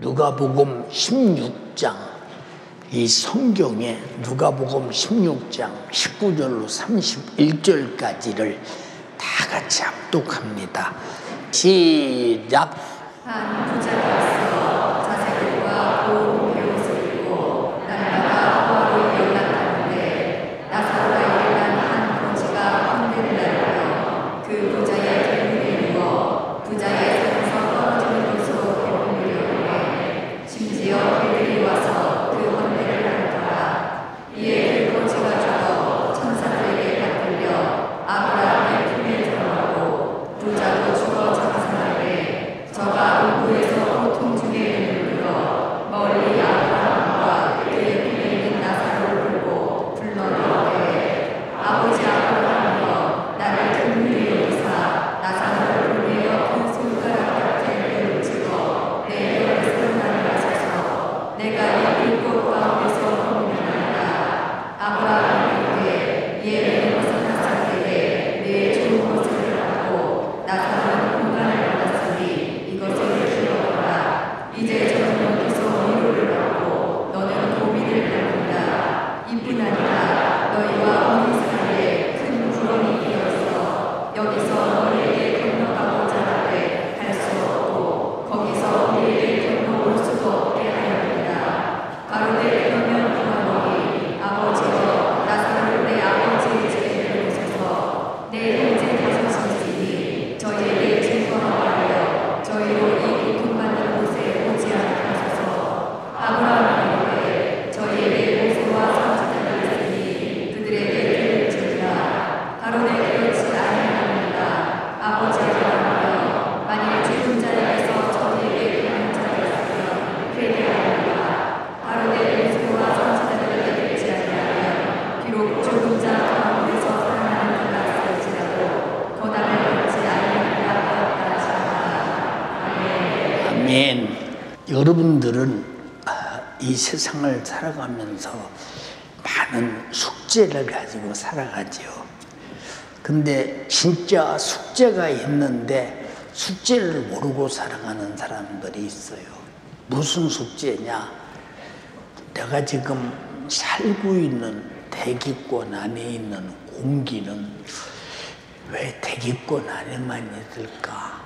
누가복음 16장, 이 성경에 누가복음 16장 19절로 31절까지를 다 같이 합독합니다. 시작. 한 부자가 있어 자식들과 고운 배옷을 입고 날마다 호화로 연락하는데 나사로가 일어난 한 거지가 황대를 날며 그 부자의 뒷문에 누워 부자의 손에서 떨어지는 것으로 배고프려 하네. 심지어 그들이 와서 그 헌대를 하더라. 이에 그 거지가 죽어 천사들에게 받들려 아브라함의 품에 들어가고 부자도 죽어 장사하되 저가 음부에서 고통 중에 누르러 멀리 아브라함과 그의 품에 있는 나사로를 보고 불러내되 아버지 아브라함이여 나를 긍휼히 여기사 나사로를 보내어 그 손가락 같은 뼈를 찍어 내 뼈를 살나게 하소서. 내가 이 불꽃 가운데서 고민하나이다. 아브라함이 이르되 예 이것은 났을 때에 내 좋은 것을 받고 나사로는 공간을 받았으니 이것을 기억하라. 이제 저는 여기서 위로를 받고 너는 고민을 받는다. 이뿐 아니라 너희와 우리 사이에 큰 구렁이 되어서 여기서 너희에게 건너가고자 하되 갈 수 없고 거기서 우리에게 건너올 수도 없게 하였느니라. 가로되 그러면 그가 너희 아버지여 나사로를 내 아버지의 집에 보내소서. 내 형제 다섯이니 저희에게 증거하여 저희로 이 고통받는 곳에 오지 않게 하소서. 아브라함이 이르되 저희에게 모세와 선지자들이 있으니 그들에게 들을지니라. 가로되 그렇지 아니하나이다. 아버지 아브라함이여 만일 죽은 자에게서 저희에게 그런 자가 있으면 회개하리라. 가로되 모세와 선지자들에게 듣지 아니하면 비록 죽은 자 가운데서 살아나는 자가 있을지라도 고난을 받지 아니하리라 하였다 하시니라. 아멘. 아멘. 여러분들은 이 세상을 살아가면서 많은 숙제를 가지고 살아가죠. 근데 진짜 숙제가 있는데 숙제를 모르고 살아가는 사람들이 있어요. 무슨 숙제냐? 내가 지금 살고 있는 대기권 안에 있는 공기는 왜 대기권 안에만 있을까?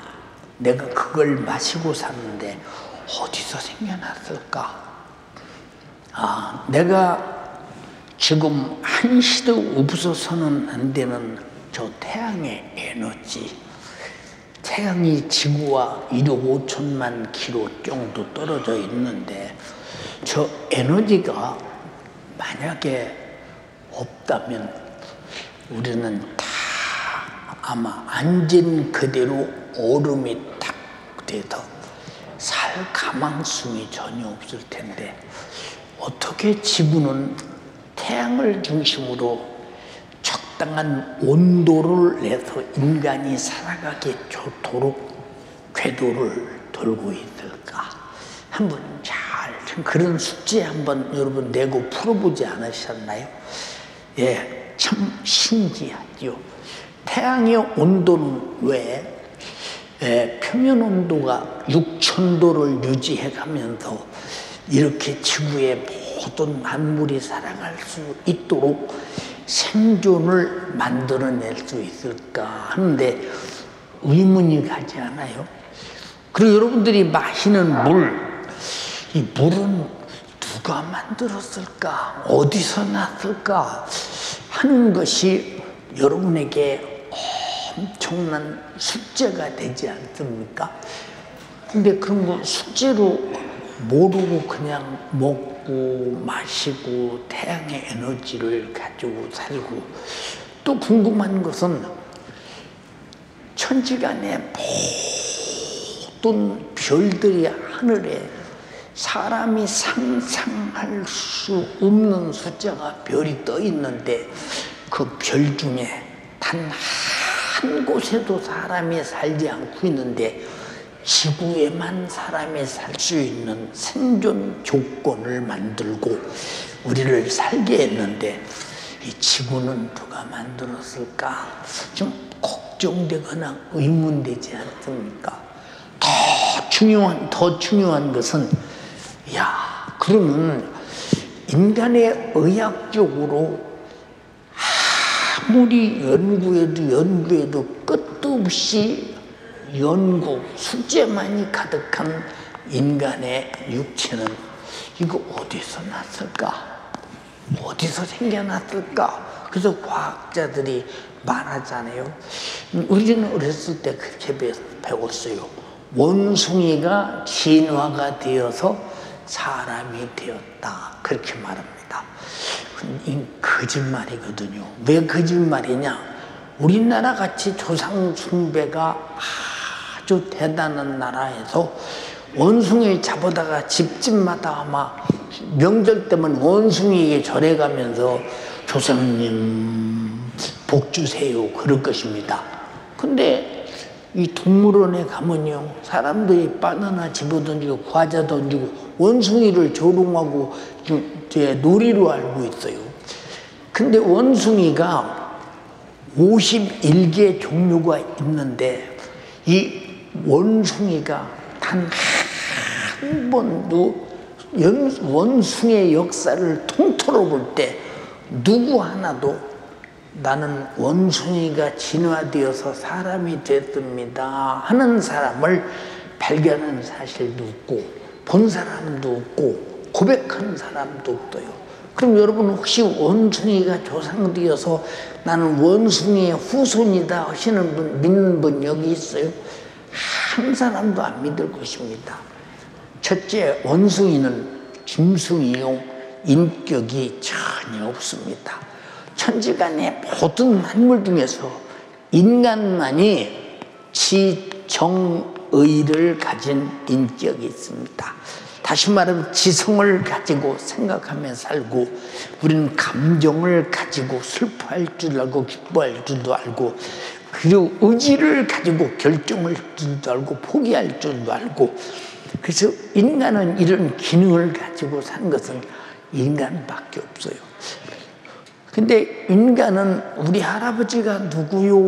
내가 그걸 마시고 사는데 어디서 생겨났을까? 내가 지금 한시도 없어서는 안 되는 저 태양의 에너지, 태양이 지구와 1억 5천만 킬로 정도 떨어져 있는데 저 에너지가 만약에 없다면 우리는 다 아마 앉은 그대로 얼음이 탁 돼서 살 가망성이 전혀 없을 텐데 어떻게 지구는 태양을 중심으로 적당한 온도를 내서 인간이 살아가기 좋도록 궤도를 돌고 있을까? 한번 그런 숙제 한번 여러분 내고 풀어보지 않으셨나요? 예, 참 신기하죠. 태양의 온도는 왜 표면 온도가 6000도를 유지해 가면서 이렇게 지구의 모든 만물이 살아갈 수 있도록 생존을 만들어낼 수 있을까 하는데 의문이 가지 않아요? 그리고 여러분들이 마시는 이 물은 누가 만들었을까? 어디서 났을까? 하는 것이 여러분에게 엄청난 숙제가 되지 않습니까? 근데 그런 거 숙제로 모르고 그냥 먹고 마시고 태양의 에너지를 가지고 살고, 또 궁금한 것은 천지간에 모든 별들이 하늘에 사람이 상상할 수 없는 숫자가 별이 떠 있는데 그 별 중에 단 한 곳에도 사람이 살지 않고 있는데 지구에만 사람이 살 수 있는 생존 조건을 만들고 우리를 살게 했는데 이 지구는 누가 만들었을까? 좀 걱정되거나 의문되지 않습니까? 더 중요한 것은 야, 그러면 인간의 의학적으로 아무리 연구해도 끝도 없이 연구, 숙제만이 가득한 인간의 육체는 이거 어디서 났을까? 어디서 생겨났을까? 그래서 과학자들이 말하잖아요. 우리는 어렸을 때 그렇게 배웠어요. 원숭이가 진화가 되어서 사람이 되었다. 그렇게 말합니다. 이 거짓말이거든요. 왜 거짓말이냐? 우리나라 같이 조상 숭배가 아주 대단한 나라에서 원숭이 잡아다가 집집마다 아마 명절 때면 원숭이에게 절해가면서 조상님 복 주세요 그럴 것입니다. 근데 이 동물원에 가면요, 사람들이 바나나 집어던지고 과자 던지고 원숭이를 조롱하고 놀이로 알고 있어요. 근데 원숭이가 51개 종류가 있는데 이 원숭이가 단 한 번도 원숭이의 역사를 통틀어 볼 때 누구 하나도 나는 원숭이가 진화되어서 사람이 됐습니다 하는 사람을 발견한 사실도 없고 본 사람도 없고 고백하는 사람도 없어요. 그럼 여러분 혹시 원숭이가 조상되어서 나는 원숭이의 후손이다 하시는 분, 믿는 분 여기 있어요? 한 사람도 안 믿을 것입니다. 첫째, 원숭이는 짐승이요 인격이 전혀 없습니다. 천지간의 모든 만물 중에서 인간만이 지정의를 가진 인격이 있습니다. 다시 말하면 지성을 가지고 생각하며 살고 우리는 감정을 가지고 슬퍼할 줄 알고 기뻐할 줄도 알고 그리고 의지를 가지고 결정할 줄도 알고 포기할 줄도 알고 그래서 인간은 이런 기능을 가지고 사는 것은 인간밖에 없어요. 근데 인간은 우리 할아버지가 누구요?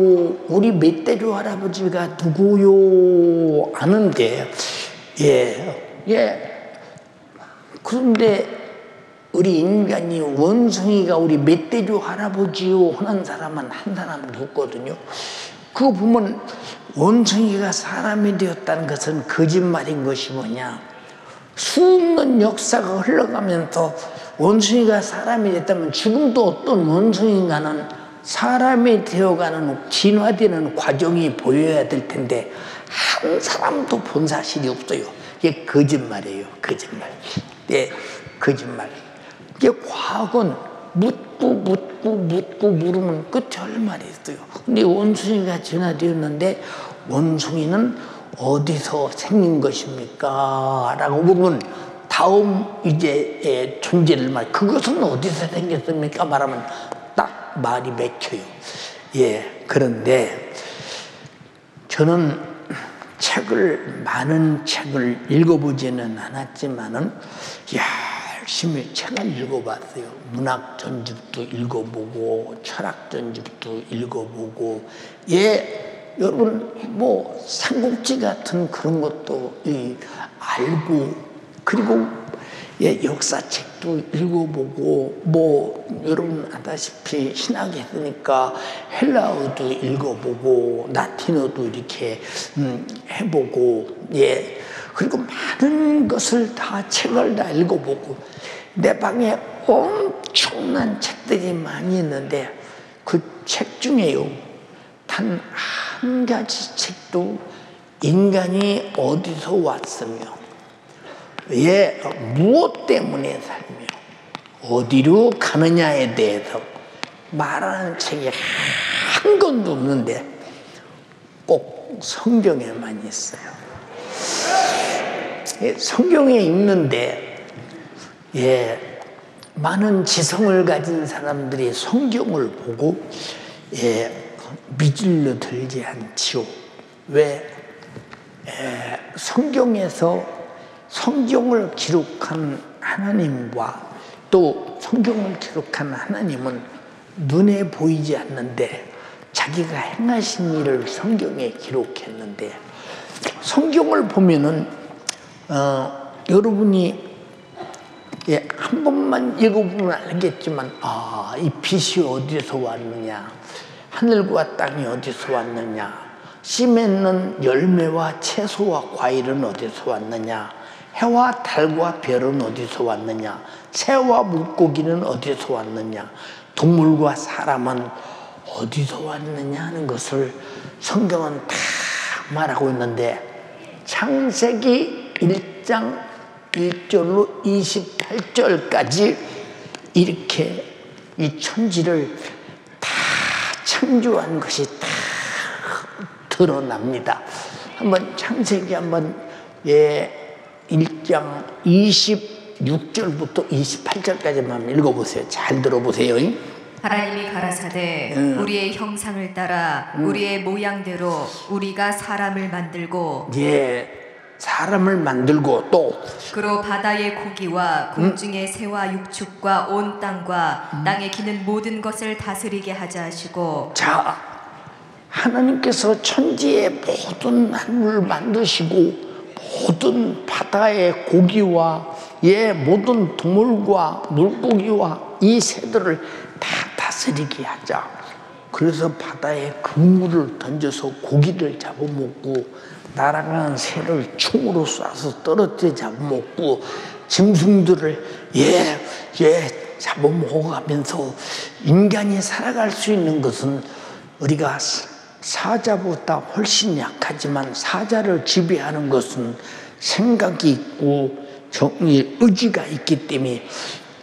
우리 멧돼지 할아버지가 누구요? 아는데 그런데 우리 인간이 원숭이가 우리 멧돼지 할아버지요 하는 사람은 한 사람도 없거든요. 그거 보면 원숭이가 사람이 되었다는 것은 거짓말인 것이 뭐냐? 수없는 역사가 흘러가면서 원숭이가 사람이 됐다면 지금도 어떤 원숭이가는 사람이 되어가는 진화되는 과정이 보여야 될 텐데 한 사람도 본 사실이 없어요. 이게 거짓말이에요. 거짓말. 거짓말. 이게 과학은 묻고 물으면 끝이 얼마나 있어요. 근데 원숭이가 진화되었는데 원숭이는 어디서 생긴 것입니까? 라고 물으면 다음 이제 존재를 그것은 어디서 생겼습니까? 말하면 딱 말이 맥혀요. 그런데 저는 많은 책을 읽어보지는 않았지만은 열심히 책을 읽어봤어요. 문학 전집도 읽어보고 철학 전집도 읽어보고 여러분 뭐 삼국지 같은 그런 것도 알고 그리고 역사책도 읽어보고 뭐 여러분 아다시피 신학이 있으니까 헬라어도 읽어보고 라틴어도 이렇게 해보고 그리고 많은 것을 다 책을 다 읽어보고 내 방에 엄청난 책들이 많이 있는데 그 책 중에요 단 한 가지 책도 인간이 어디서 왔으며 무엇 때문에 살며 어디로 가느냐에 대해서 말하는 책이 한 권도 없는데 꼭 성경에만 있어요. 성경에 있는데 많은 지성을 가진 사람들이 성경을 보고 미질러 들지 않지요. 왜? 성경에서 성경을 기록한 하나님과 또 성경을 기록한 하나님은 눈에 보이지 않는데 자기가 행하신 일을 성경에 기록했는데 성경을 보면은 여러분이 예, 한 번만 읽어보면 알겠지만, 아, 이 빛이 어디서 왔느냐, 하늘과 땅이 어디서 왔느냐, 씨 맺는 열매와 채소와 과일은 어디서 왔느냐, 해와 달과 별은 어디서 왔느냐, 새와 물고기는 어디서 왔느냐, 동물과 사람은 어디서 왔느냐 하는 것을 성경은 다 말하고 있는데, 창세기 1장 1절로 28절까지 이렇게 이 천지를 다 창조한 것이 다 드러납니다. 한번 창세기 한번 1장 26절부터 28절까지만 읽어보세요. 잘 들어보세요. 하나님이 가라사대 우리의 형상을 따라 우리의 모양대로 우리가 사람을 만들고 사람을 만들고 또 그로 바다의 고기와 공중의 새와 육축과 온 땅과 땅에 기는 모든 것을 다스리게 하자 하시고. 자, 하나님께서 천지의 모든 하늘을 만드시고 모든 바다의 고기와 모든 동물과 물고기와 이 새들을 다 다스리게 하자. 그래서 바다에 그물을 던져서 고기를 잡아먹고 날아가는 새를 총으로 쏴서 떨어뜨려 잡아먹고 짐승들을 잡아먹어가면서 인간이 살아갈 수 있는 것은 우리가 사자보다 훨씬 약하지만 사자를 지배하는 것은 생각이 있고 의지가 있기 때문에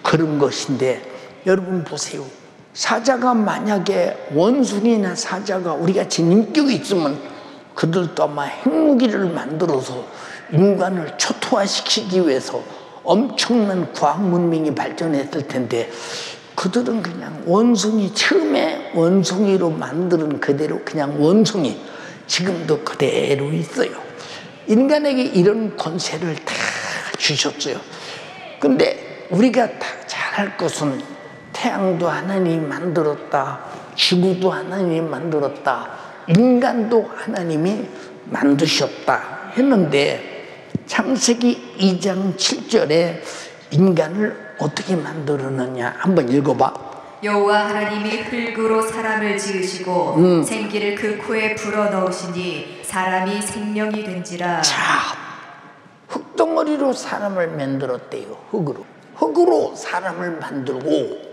그런 것인데, 여러분 보세요. 사자가 만약에 원숭이나 사자가 우리같이 인격이 있으면 그들도 아마 핵무기를 만들어서 인간을 초토화시키기 위해서 엄청난 과학 문명이 발전했을 텐데, 그들은 그냥 원숭이, 처음에 원숭이로 만드는 그대로 그냥 원숭이, 지금도 그대로 있어요. 인간에게 이런 권세를 다 주셨어요. 근데 우리가 다 잘할 것은 태양도 하나님이 만들었다, 지구도 하나님이 만들었다, 인간도 하나님이 만드셨다 했는데, 창세기 2장 7절에 인간을 어떻게 만들었느냐 한번 읽어봐. 여호와 하나님이 흙으로 사람을 지으시고 생기를 그 코에 불어넣으시니 사람이 생명이 된지라. 자, 흙덩어리로 사람을 만들었대요. 흙으로 사람을 만들고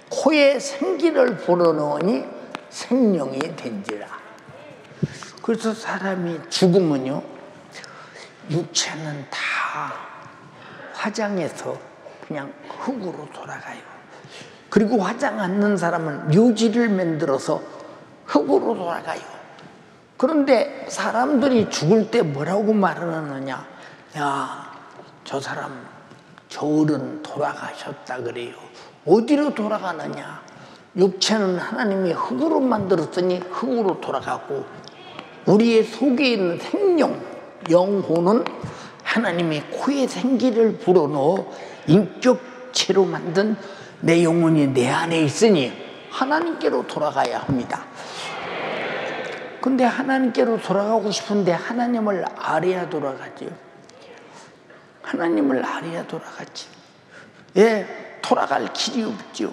코에 생기를 불어넣으니 생명이 된지라. 그래서 사람이 죽으면요, 육체는 다 화장해서 그냥 흙으로 돌아가요. 그리고 화장 않는 사람은 묘지를 만들어서 흙으로 돌아가요. 그런데 사람들이 죽을 때 뭐라고 말을 하느냐, 야, 저 사람, 저 어른 돌아가셨다 그래요. 어디로 돌아가느냐, 육체는 하나님이 흙으로 만들었더니 흙으로 돌아가고, 우리의 속에 있는 생명, 영혼은 하나님의 코에 생기를 불어넣어 인격체로 만든 내 영혼이 내 안에 있으니 하나님께로 돌아가야 합니다. 근데 하나님께로 돌아가고 싶은데 하나님을 알아야 돌아가죠. 하나님을 알아야 돌아가지. 돌아갈 길이 없죠.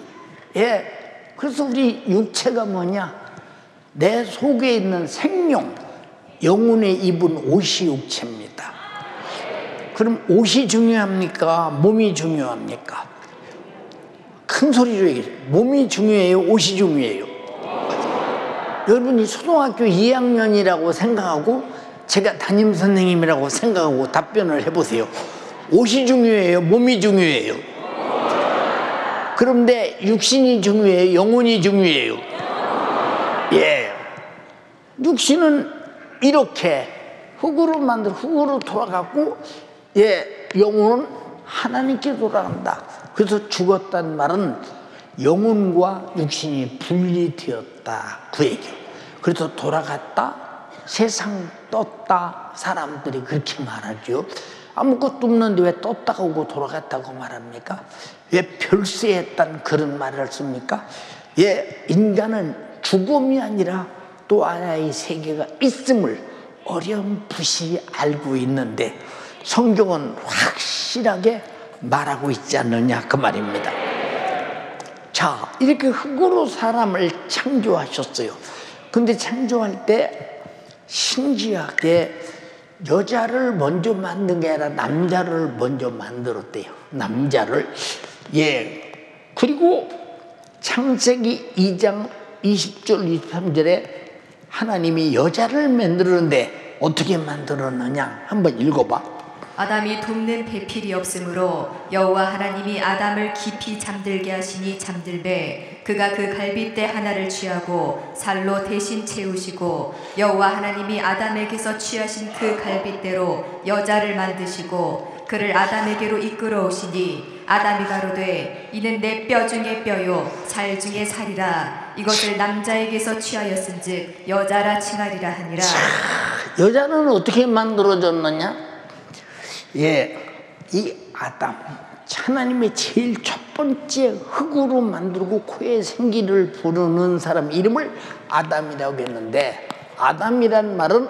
그래서 우리 육체가 뭐냐, 내 속에 있는 생명, 영혼에 입은 옷이 육체입니다. 그럼 옷이 중요합니까? 몸이 중요합니까? 큰 소리로 얘기해요. 몸이 중요해요? 옷이 중요해요? 여러분이 초등학교 2학년이라고 생각하고 제가 담임선생님이라고 생각하고 답변을 해보세요. 옷이 중요해요? 몸이 중요해요? 그런데 육신이 중요해요? 영혼이 중요해요? 육신은 이렇게 흙으로 돌아가고, 영혼은 하나님께 돌아간다. 그래서 죽었다는 말은 영혼과 육신이 분리되었다, 그 얘기예요. 그래서 돌아갔다, 세상 떴다, 사람들이 그렇게 말하죠. 아무것도 없는데 왜 떴다고 하고 돌아갔다고 말합니까? 왜 별세했다는 그런 말을 씁니까? 인간은 죽음이 아니라 또 하나의 세계가 있음을 어렴풋이 알고 있는데, 성경은 확실하게 말하고 있지 않느냐 그 말입니다. 자, 이렇게 흙으로 사람을 창조하셨어요. 근데 창조할 때 신기하게 여자를 먼저 만든 게 아니라 남자를 먼저 만들었대요. 남자를. 예. 그리고 창세기 2장 20절 23절에 하나님이 여자를 만들었는데 어떻게 만들었느냐 한번 읽어봐. 아담이 돕는 배필이 없으므로 여호와 하나님이 아담을 깊이 잠들게 하시니 잠들매 그가 그 갈빗대 하나를 취하고 살로 대신 채우시고 여호와 하나님이 아담에게서 취하신 그 갈빗대로 여자를 만드시고 그를 아담에게로 이끌어오시니 아담이 가로되 이는 내 뼈 중에 뼈요 살 중에 살이라 이것을 남자에게서 취하였은즉 여자라 칭하리라 하니라. 여자는 어떻게 만들어졌느냐? 예, 이 아담, 하나님의 제일 첫 번째 흙으로 만들고 코에 생기를 부르는 사람 이름을 아담이라고 했는데, 아담이란 말은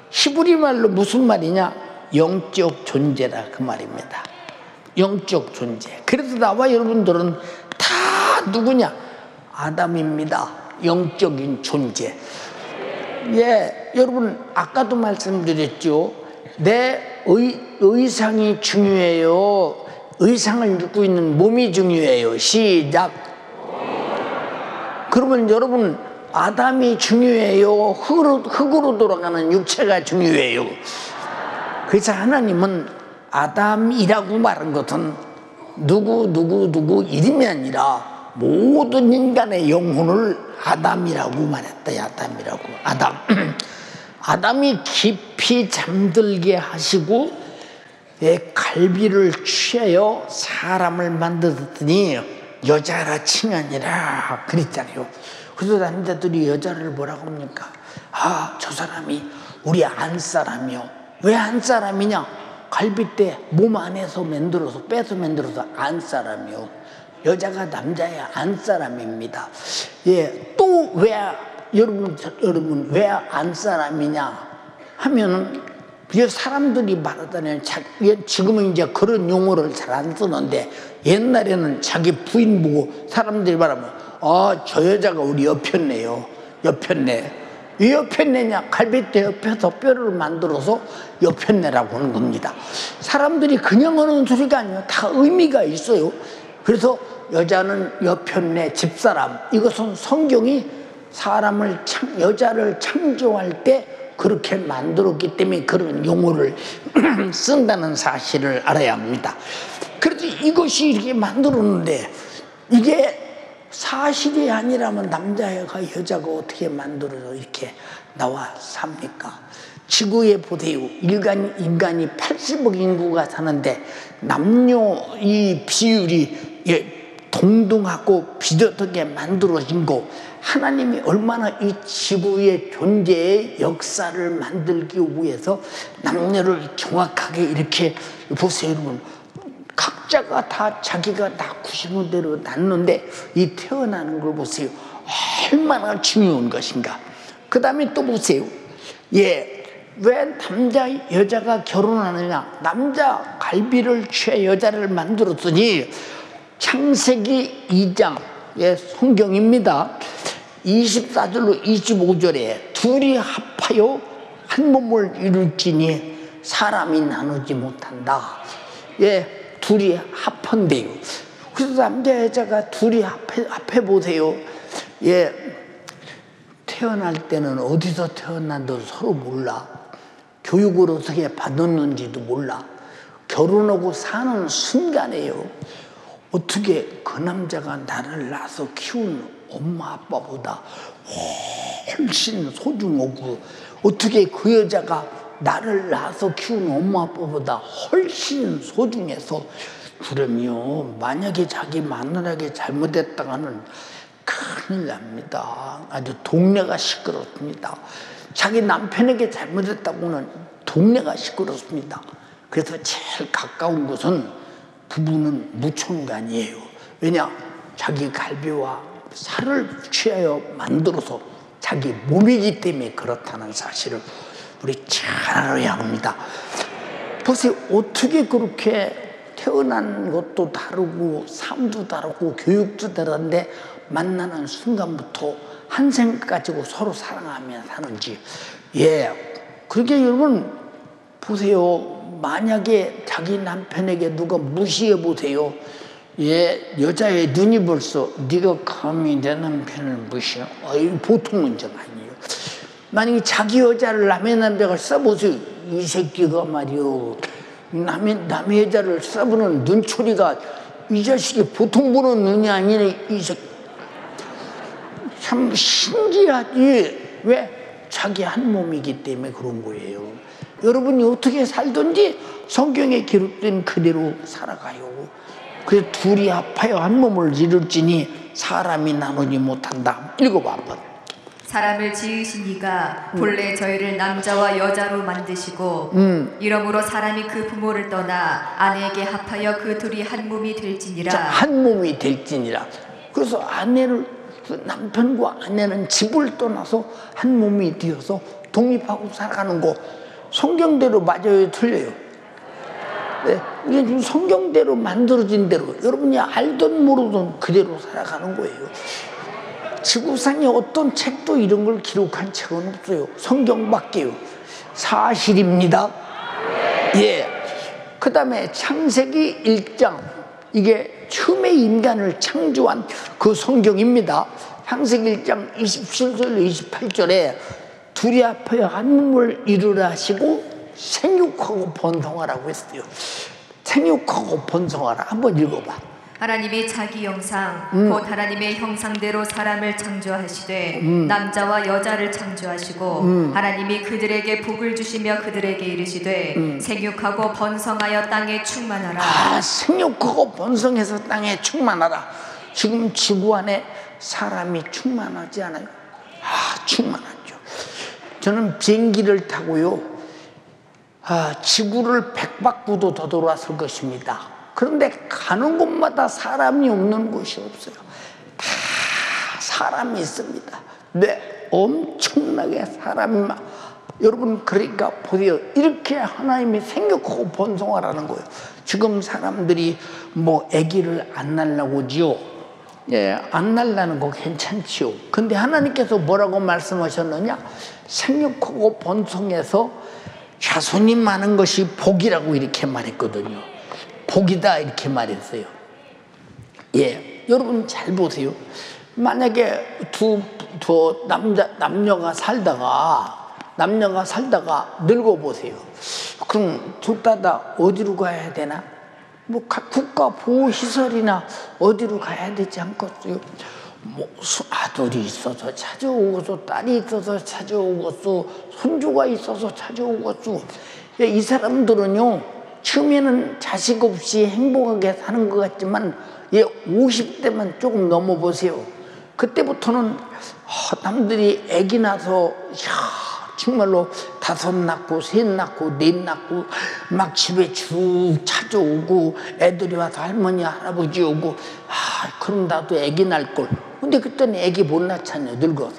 히브리 말로 무슨 말이냐? 영적 존재라 그 말입니다. 영적 존재. 그래서 나와 여러분들은 다 누구냐? 아담입니다. 영적인 존재. 예, 여러분 아까도 말씀드렸죠. 내 의상이 중요해요. 의상을 입고 있는 몸이 중요해요. 시작. 그러면 여러분 아담이 중요해요. 흙으로 돌아가는 육체가 중요해요. 그래서 하나님은 아담이라고 말한 것은 누구 이름이 아니라 모든 인간의 영혼을 아담이라고 말했다. 아담이라고. 아담. 아담이 깊이 잠들게 하시고 갈비를 취하여 사람을 만들었더니 여자라 칭하니라 그랬잖아요. 그래서 남자들이 여자를 뭐라고 합니까? 아, 저 사람이 우리 안 사람이요. 왜 안 사람이냐? 갈빗대 몸 안에서 만들어서 빼서 만들어서 안 사람이요. 여자가 남자의 안 사람입니다. 예, 또 왜 여러분 왜 안 사람이냐 하면은 사람들이 말하다니 지금은 이제 그런 용어를 잘 안 쓰는데 옛날에는 자기 부인 보고 사람들이 말하면 저 여자가 우리 옆였네요. 옆였네. 왜 옆였네냐? 갈빗대 옆에서 뼈를 만들어서 옆였네라고 하는 겁니다. 사람들이 그냥 하는 소리가 아니에요. 다 의미가 있어요. 그래서 여자는 옆였네, 집사람. 이것은 성경이 여자를 창조할 때 그렇게 만들었기 때문에 그런 용어를 쓴다는 사실을 알아야 합니다. 그래서 이것이 이렇게 만들었는데 이게 사실이 아니라면 남자가 여자가 어떻게 만들어서 이렇게 나와 삽니까? 지구에 보세요. 인간이 80억 인구가 사는데 남녀 이 비율이 동등하고 비슷하게 만들어진 거, 하나님이 얼마나 이 지구의 존재의 역사를 만들기 위해서 남녀를 정확하게 이렇게 보세요. 여러분 각자가 다 자기가 낳고 싶은 대로 낳는데 이 태어나는 걸 보세요. 얼마나 중요한 것인가. 그 다음에 또 보세요. 예, 왜 남자 여자가 결혼하느냐? 남자 갈비를 취해 여자를 만들었더니 창세기 2장의 성경입니다. 24절로 25절에 둘이 합하여 한 몸을 이룰지니 사람이 나누지 못한다. 예, 둘이 합한대요. 그래서 남자 여자가 둘이 합해 보세요. 예, 태어날 때는 어디서 태어난지도 서로 몰라. 교육을 어떻게 받았는지도 몰라. 결혼하고 사는 순간에요. 어떻게 그 남자가 나를 낳아서 키운 엄마 아빠보다 훨씬 소중하고, 어떻게 그 여자가 나를 낳아서 키운 엄마 아빠보다 훨씬 소중해서, 그러면 만약에 자기 마누라에게 잘못했다가는 큰일 납니다. 아주 동네가 시끄럽습니다. 자기 남편에게 잘못했다고는 동네가 시끄럽습니다. 그래서 제일 가까운 곳은 부부는 무촌간이에요. 왜냐? 자기 갈비와 살을 취하여 만들어서 자기 몸이기 때문에 그렇다는 사실을 우리 잘 알아야 합니다. 보세요. 어떻게 그렇게 태어난 것도 다르고 삶도 다르고 교육도 다른데 만나는 순간부터 한 생각 가지고 서로 사랑하며 사는지. 그렇게 여러분 보세요. 만약에 자기 남편에게 누가 무시해 보세요. 여자의 눈이 벌써 네가 감히 내 남편을 무시해? 보통 문제가 아니에요. 만약에 자기 여자를 남의 남자가 써보세요. 이 새끼가 말이요, 남의 여자를 써보는 눈초리가 이 자식이 보통 보는 눈이 아니네. 이 새끼 참 신기하지. 왜? 자기 한 몸이기 때문에 그런 거예요. 여러분이 어떻게 살든지 성경에 기록된 그대로 살아가요. 그래서 둘이 합하여 한 몸을 이룰지니 사람이 나누지 못한다. 읽어봐 한번. 사람을 지으신 이가 본래 저희를 남자와 여자로 만드시고 이러므로 사람이 그 부모를 떠나 아내에게 합하여 그 둘이 한 몸이 될지니라. 자, 한 몸이 될지니라. 그래서 남편과 아내는 집을 떠나서 한 몸이 되어서 독립하고 살아가는 거 성경대로 맞아요, 틀려요? 네, 이게 지금 성경대로 만들어진 대로 여러분이 알든 모르든 그대로 살아가는 거예요. 지구상에 어떤 책도 이런 걸 기록한 책은 없어요. 성경밖에요. 사실입니다. 그 다음에 창세기 1장, 이게 처음에 인간을 창조한 그 성경입니다. 창세기 1장 27절 28절에 둘이 합하여 한 몸을 이루라 하시고 생육하고 번성하라고 했어요. 생육하고 번성하라. 한번 읽어봐. 하나님이 자기 형상 곧 하나님의 형상대로 사람을 창조하시되 남자와 여자를 창조하시고 하나님이 그들에게 복을 주시며 그들에게 이르시되 생육하고 번성하여 땅에 충만하라. 생육하고 번성해서 땅에 충만하라. 지금 지구 안에 사람이 충만하지 않아요? 충만하죠. 저는 비행기를 타고요, 지구를 100바퀴도 더 돌았을 것입니다. 그런데 가는 곳마다 사람이 없는 곳이 없어요. 다 사람이 있습니다. 네, 엄청나게 사람이 여러분, 그러니까 보세요. 이렇게 하나님이 생육하고 번성하라는 거예요. 지금 사람들이 뭐 아기를 안 낳으려고 하지요. 안 낳으려는 거 괜찮지요. 근데 하나님께서 뭐라고 말씀하셨느냐? 생육하고 번성해서 자손이 많은 것이 복이라고 이렇게 말했거든요. 복이다 이렇게 말했어요. 여러분 잘 보세요. 만약에 남녀가 살다가 늙어 보세요. 그럼 둘 다 어디로 가야 되나? 뭐 국가 보호시설이나 어디로 가야 되지 않겠어요? 뭐 아들이 있어서 찾아오고서, 딸이 있어서 찾아오고서, 손주가 있어서 찾아오고서. 이 사람들은요, 처음에는 자식 없이 행복하게 사는 것 같지만 50대만 조금 넘어보세요. 그때부터는 남들이 아기 낳아서 정말로 5 낳고 3 낳고 4 낳고 막 집에 쭉 찾아오고, 애들이 와서 할머니 할아버지 오고, 그럼 나도 아기 낳을 걸. 근데 그때는 아기 못 낳잖아요. 늙어서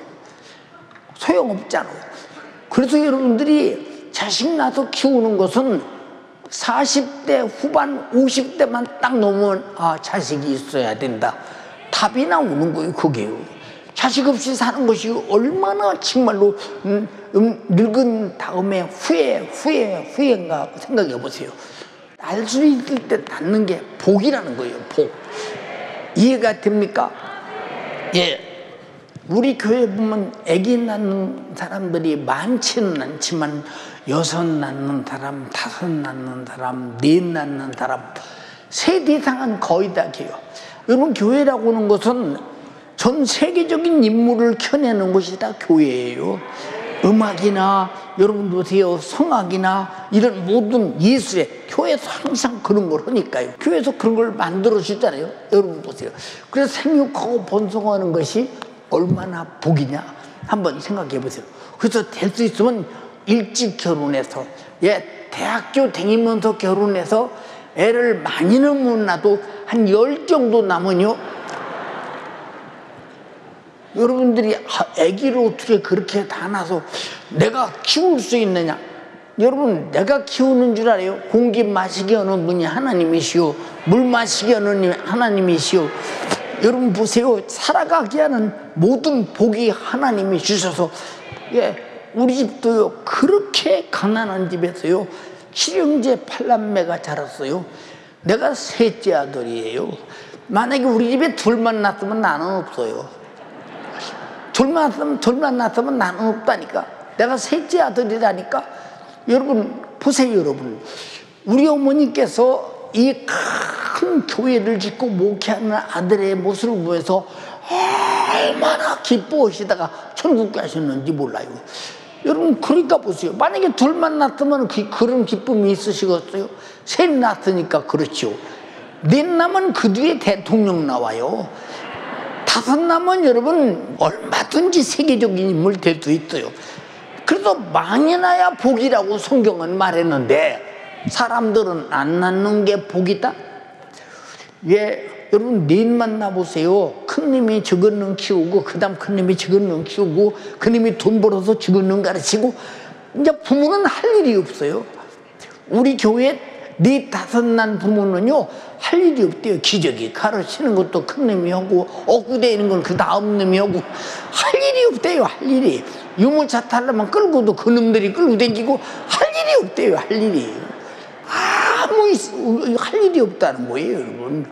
소용없잖아요. 그래서 여러분들이 자식 낳아서 키우는 것은 40대 후반 50대만 딱 넘으면 자식이 있어야 된다. 답이 나오는 거예요. 그게요. 자식 없이 사는 것이 얼마나 정말로 늙은 다음에 후회인가 생각해 보세요. 날 수 있을 때 낳는 게 복이라는 거예요. 복. 이해가 됩니까? 우리 교회 보면 아기 낳는 사람들이 많지는 않지만 6 낳는 사람, 5 낳는 사람, 4 낳는 사람, 3 이상은 거의 다 돼요. 여러분, 교회라고 하는 것은 전 세계적인 인물을 켜내는 것이 다 교회예요. 음악이나 여러분 보세요, 성악이나 이런 모든 예술에 교회에서 항상 그런 걸 하니까요. 교회에서 그런 걸 만들어 주잖아요. 여러분 보세요. 그래서 생육하고 번성하는 것이 얼마나 복이냐 한번 생각해 보세요. 그래서 될 수 있으면 일찍 결혼해서, 대학교 다니면서 결혼해서 애를 많이는 못 낳아도 한 10 정도 남으요, 여러분들이 아기를 어떻게 그렇게 다 낳아서 내가 키울 수 있느냐? 여러분, 내가 키우는 줄 알아요? 공기 마시게 하는 분이 하나님이시오. 물 마시게 하는 분이 하나님이시오. 여러분 보세요. 살아가게 하는 모든 복이 하나님이 주셔서, 우리 집도요, 그렇게 가난한 집에서요, 칠형제 8남매가 자랐어요. 내가 셋째 아들이에요. 만약에 우리 집에 둘만 낳았으면 나는 없어요. 둘만 낳았으면 나는 없다니까. 내가 셋째 아들이라니까. 여러분 보세요. 여러분, 우리 어머니께서 이 큰 교회를 짓고 목회하는 아들의 모습을 보면서 얼마나 기뻐하시다가 천국 가셨는지 몰라요. 여러분, 그러니까 보세요. 만약에 둘만 낳았으면 그런 기쁨이 있으시겠어요? 셋 낳았으니까 그렇죠. 넷 낳으면 그 뒤에 대통령 나와요. 다섯 낳으면 여러분 얼마든지 세계적인 인물 될 수 있어요. 그래서 망해놔야 복이라고 성경은 말했는데, 사람들은 안 낳는 게 복이다? 여러분, 넷만 낳아보세요. 큰 님이 적은 놈 키우고, 그 다음 큰 님이 적은 놈 키우고, 그 님이 돈 벌어서 적은 놈 가르치고, 이제 부모는 할 일이 없어요. 우리 교회 넷 다섯 난 부모는요, 할 일이 없대요. 기저귀 가르치는 것도 큰 놈이 하고, 엊구대이는 건 그 다음 놈이 하고, 할 일이 없대요. 할 일이. 유모차 타려면 끌고도 그 놈들이 끌고 다니고, 할 일이 없대요. 할 일이. 아무 할 일이 없다는 거예요. 여러분,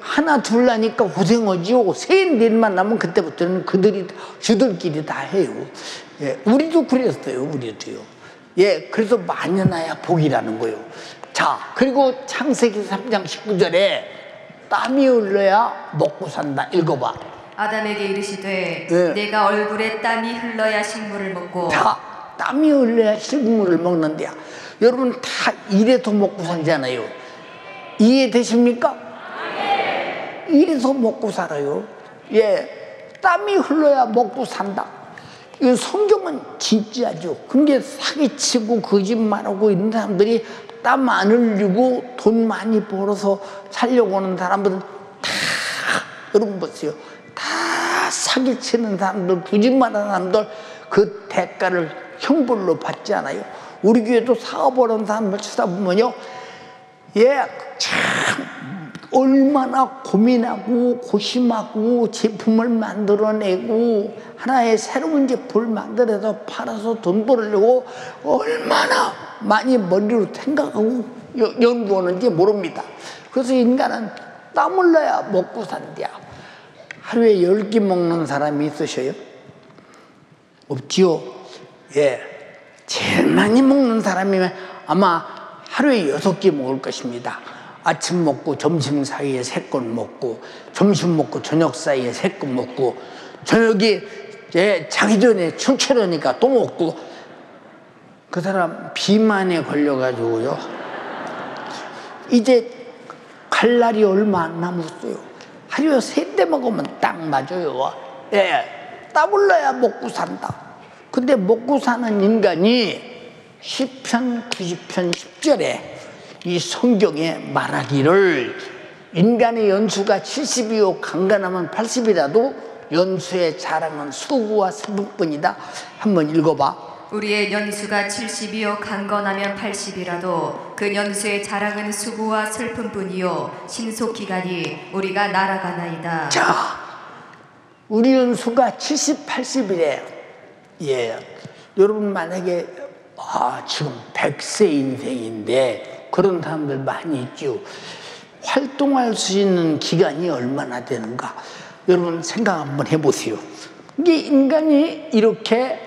하나 둘 나니까 고생하지요. 셋 넷만 나면 그때부터는 주들끼리 다 해요. 우리도 그랬어요. 우리도요. 그래서 마녀나야 복이라는 거예요. 자, 그리고 창세기 3장 19절에 땀이 흘러야 먹고 산다. 읽어봐. 아담에게 이르시되 내가 얼굴에 땀이 흘러야 식물을 먹고. 자, 땀이 흘러야 식물을 먹는데요. 여러분, 다 일해서 먹고 살잖아요. 이해되십니까? 일해서 먹고 살아요. 땀이 흘러야 먹고 산다. 이 성경은 진짜죠. 근데 사기치고 거짓말하고 있는 사람들이 땀 안 흘리고 돈 많이 벌어서 살려고 하는 사람들은 다, 여러분 보세요. 다 사기치는 사람들, 거짓말하는 사람들, 그 대가를 형벌로 받지 않아요. 우리 교회도 사업하는 사람들 쳐다보면요, 참 얼마나 고민하고 고심하고 제품을 만들어내고 하나의 새로운 제품을 만들어서 팔아서 돈 벌으려고 얼마나 많이 머리로 생각하고 연구하는지 모릅니다. 그래서 인간은 땀 흘러야 먹고 산대야. 하루에 10끼 먹는 사람이 있으셔요? 없지요? 제일 많이 먹는 사람이면 아마 하루에 6끼 먹을 것입니다. 아침 먹고 점심 사이에 3건 먹고, 점심 먹고 저녁 사이에 3건 먹고, 저녁에 자기 전에 출출하니까 또 먹고. 그 사람 비만에 걸려가지고요, 이제 갈 날이 얼마 안 남았어요. 하루에 3대 먹으면 딱 맞아요. 땀 흘러야 먹고 산다. 근데 먹고 사는 인간이 시편 90편 10절에 이 성경에 말하기를, 인간의 연수가 70이요 강건하면 80이라도 연수의 자랑은 수고와 슬픔뿐이다. 한번 읽어봐. 우리의 연수가 70이요 강건하면 80이라도 그 연수의 자랑은 수고와 슬픔뿐이요 신속기간이 우리가 날아가나이다. 자, 우리 연수가 70, 80이래. 여러분, 만약에 지금 100세 인생인데 그런 사람들 많이 있죠. 활동할 수 있는 기간이 얼마나 되는가? 여러분 생각 한번 해보세요. 이게 인간이 이렇게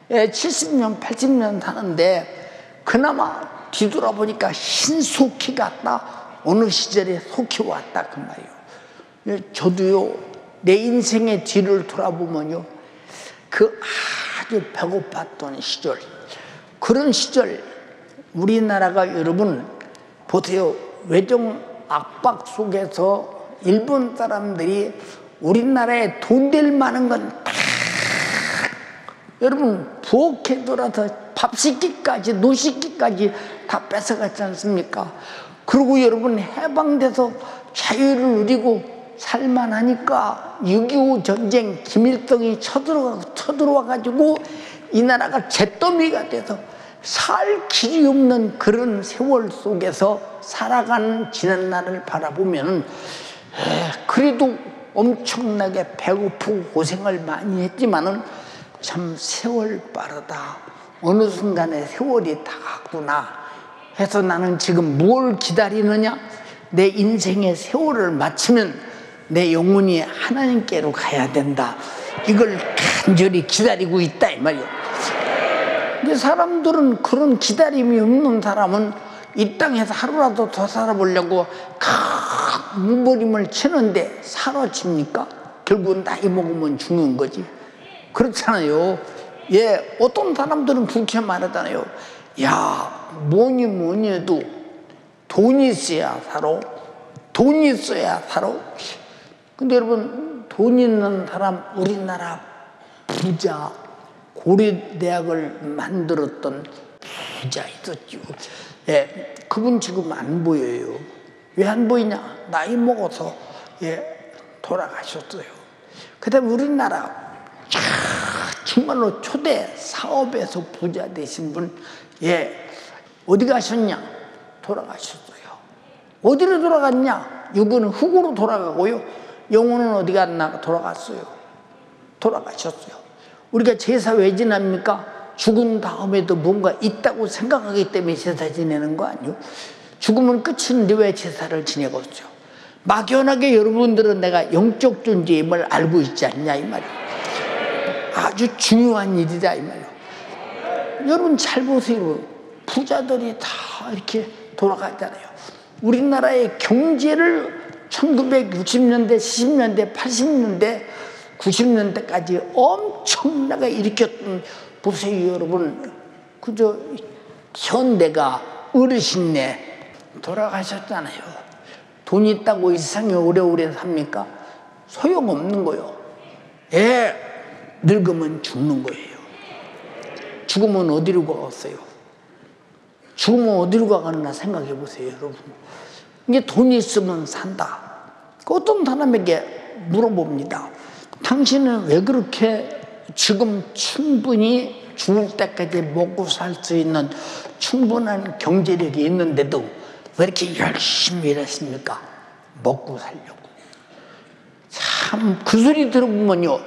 70년, 80년 사는데 그나마 뒤돌아보니까 신속히 갔다, 어느 시절에 속히 왔다, 그 말이에요. 저도요, 내 인생의 뒤를 돌아보면요, 그 아주 배고팠던 시절, 그런 시절, 우리나라가 여러분 보세요. 외정 압박 속에서 일본 사람들이 우리나라에 돈 될 만한 건 다 여러분 부엌에 들어서 밥 씻기까지 노 씻기까지 다 뺏어갔지 않습니까? 그리고 여러분 해방돼서 자유를 누리고 살만하니까 6.25 전쟁 김일성이 쳐들어와 가지고 이 나라가 잿더미가 돼서 살 길이 없는 그런 세월 속에서 살아가는 지난 날을 바라보면 그래도 엄청나게 배고프고 고생을 많이 했지만은 참 세월 빠르다. 어느 순간에 세월이 다 갔구나 해서 나는 지금 뭘 기다리느냐? 내 인생의 세월을 마치면 내 영혼이 하나님께로 가야 된다. 이걸 간절히 기다리고 있다 이 말이야. 근데 사람들은 그런 기다림이 없는 사람은 이 땅에서 하루라도 더 살아보려고 큰 몸부림을 치는데 사라집니까? 결국은 나이 먹으면 죽는 거지. 그렇잖아요. 예, 어떤 사람들은 그렇게 말하잖아요. 야, 뭐니 해도 돈이 있어야 살아. 돈이 있어야 살아. 근데 여러분, 돈 있는 사람, 우리나라 부자, 고려대학을 만들었던 부자 있었죠. 예, 그분 지금 안 보여요. 왜 안 보이냐? 나이 먹어서 돌아가셨어요. 그 다음에 우리나라 정말로 초대 사업에서 부자 되신 분, 어디 가셨냐? 돌아가셨어요. 어디로 돌아갔냐? 육은 흙으로 돌아가고요. 영혼은 어디 갔나? 돌아갔어요. 돌아가셨어요. 우리가 제사 왜 지납니까? 죽은 다음에도 뭔가 있다고 생각하기 때문에 제사 지내는 거 아니에요? 죽으면 끝인데 왜 제사를 지내겠어요? 막연하게 여러분들은 내가 영적 존재임을 알고 있지 않냐 이 말이에요. 아주 중요한 일이다 이 말이에요. 여러분 잘 보세요. 부자들이 다 이렇게 돌아갔잖아요. 우리나라의 경제를 1960년대, 70년대, 80년대, 90년대까지 엄청나게 일으켰던, 보세요 여러분. 그저 현대가 어르신네 돌아가셨잖아요. 돈 있다고 이 세상에 오래오래 삽니까? 소용없는 거요. 늙으면 죽는 거예요. 죽으면 어디로 가겠어요? 죽으면 어디로 가겠나 생각해 보세요 여러분. 이게 돈이 있으면 산다. 어떤 사람에게 물어봅니다. 당신은 왜 그렇게 지금 충분히 죽을 때까지 먹고 살 수 있는 충분한 경제력이 있는데도 왜 이렇게 열심히 일했습니까? 먹고 살려고. 참 그 소리 들어보면요,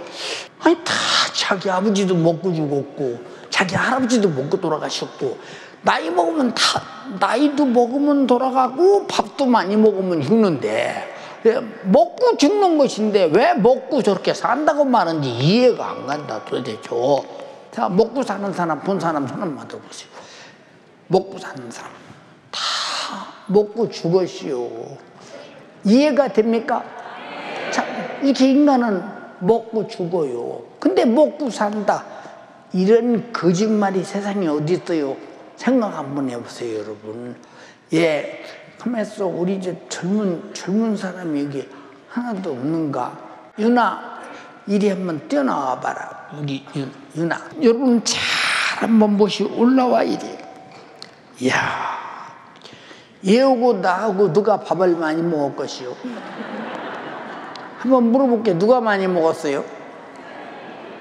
아니 다 자기 아버지도 먹고 죽었고 자기 할아버지도 먹고 돌아가셨고, 나이 먹으면 다 나이도 먹으면 돌아가고 밥도 많이 먹으면 죽는데, 먹고 죽는 것인데 왜 먹고 저렇게 산다고 말하는지 이해가 안 간다 도대체. 자, 먹고 사는 사람, 본 사람 손만 들어보세요. 먹고 사는 사람 다 먹고 죽었시오. 이해가 됩니까? 자, 이렇게 인간은 먹고 죽어요. 근데 먹고 산다, 이런 거짓말이 세상에 어디 있어요? 생각 한번 해보세요 여러분. 가만있어. 우리 이제 젊은 사람이 여기 하나도 없는가? 윤아, 이리 한번 뛰어나와 봐라. 우리 윤아, 여러분 잘 한번 보시오. 올라와 이리. 이야, 얘하고 나하고 누가 밥을 많이 먹을 것이요? 한번 물어볼게. 누가 많이 먹었어요?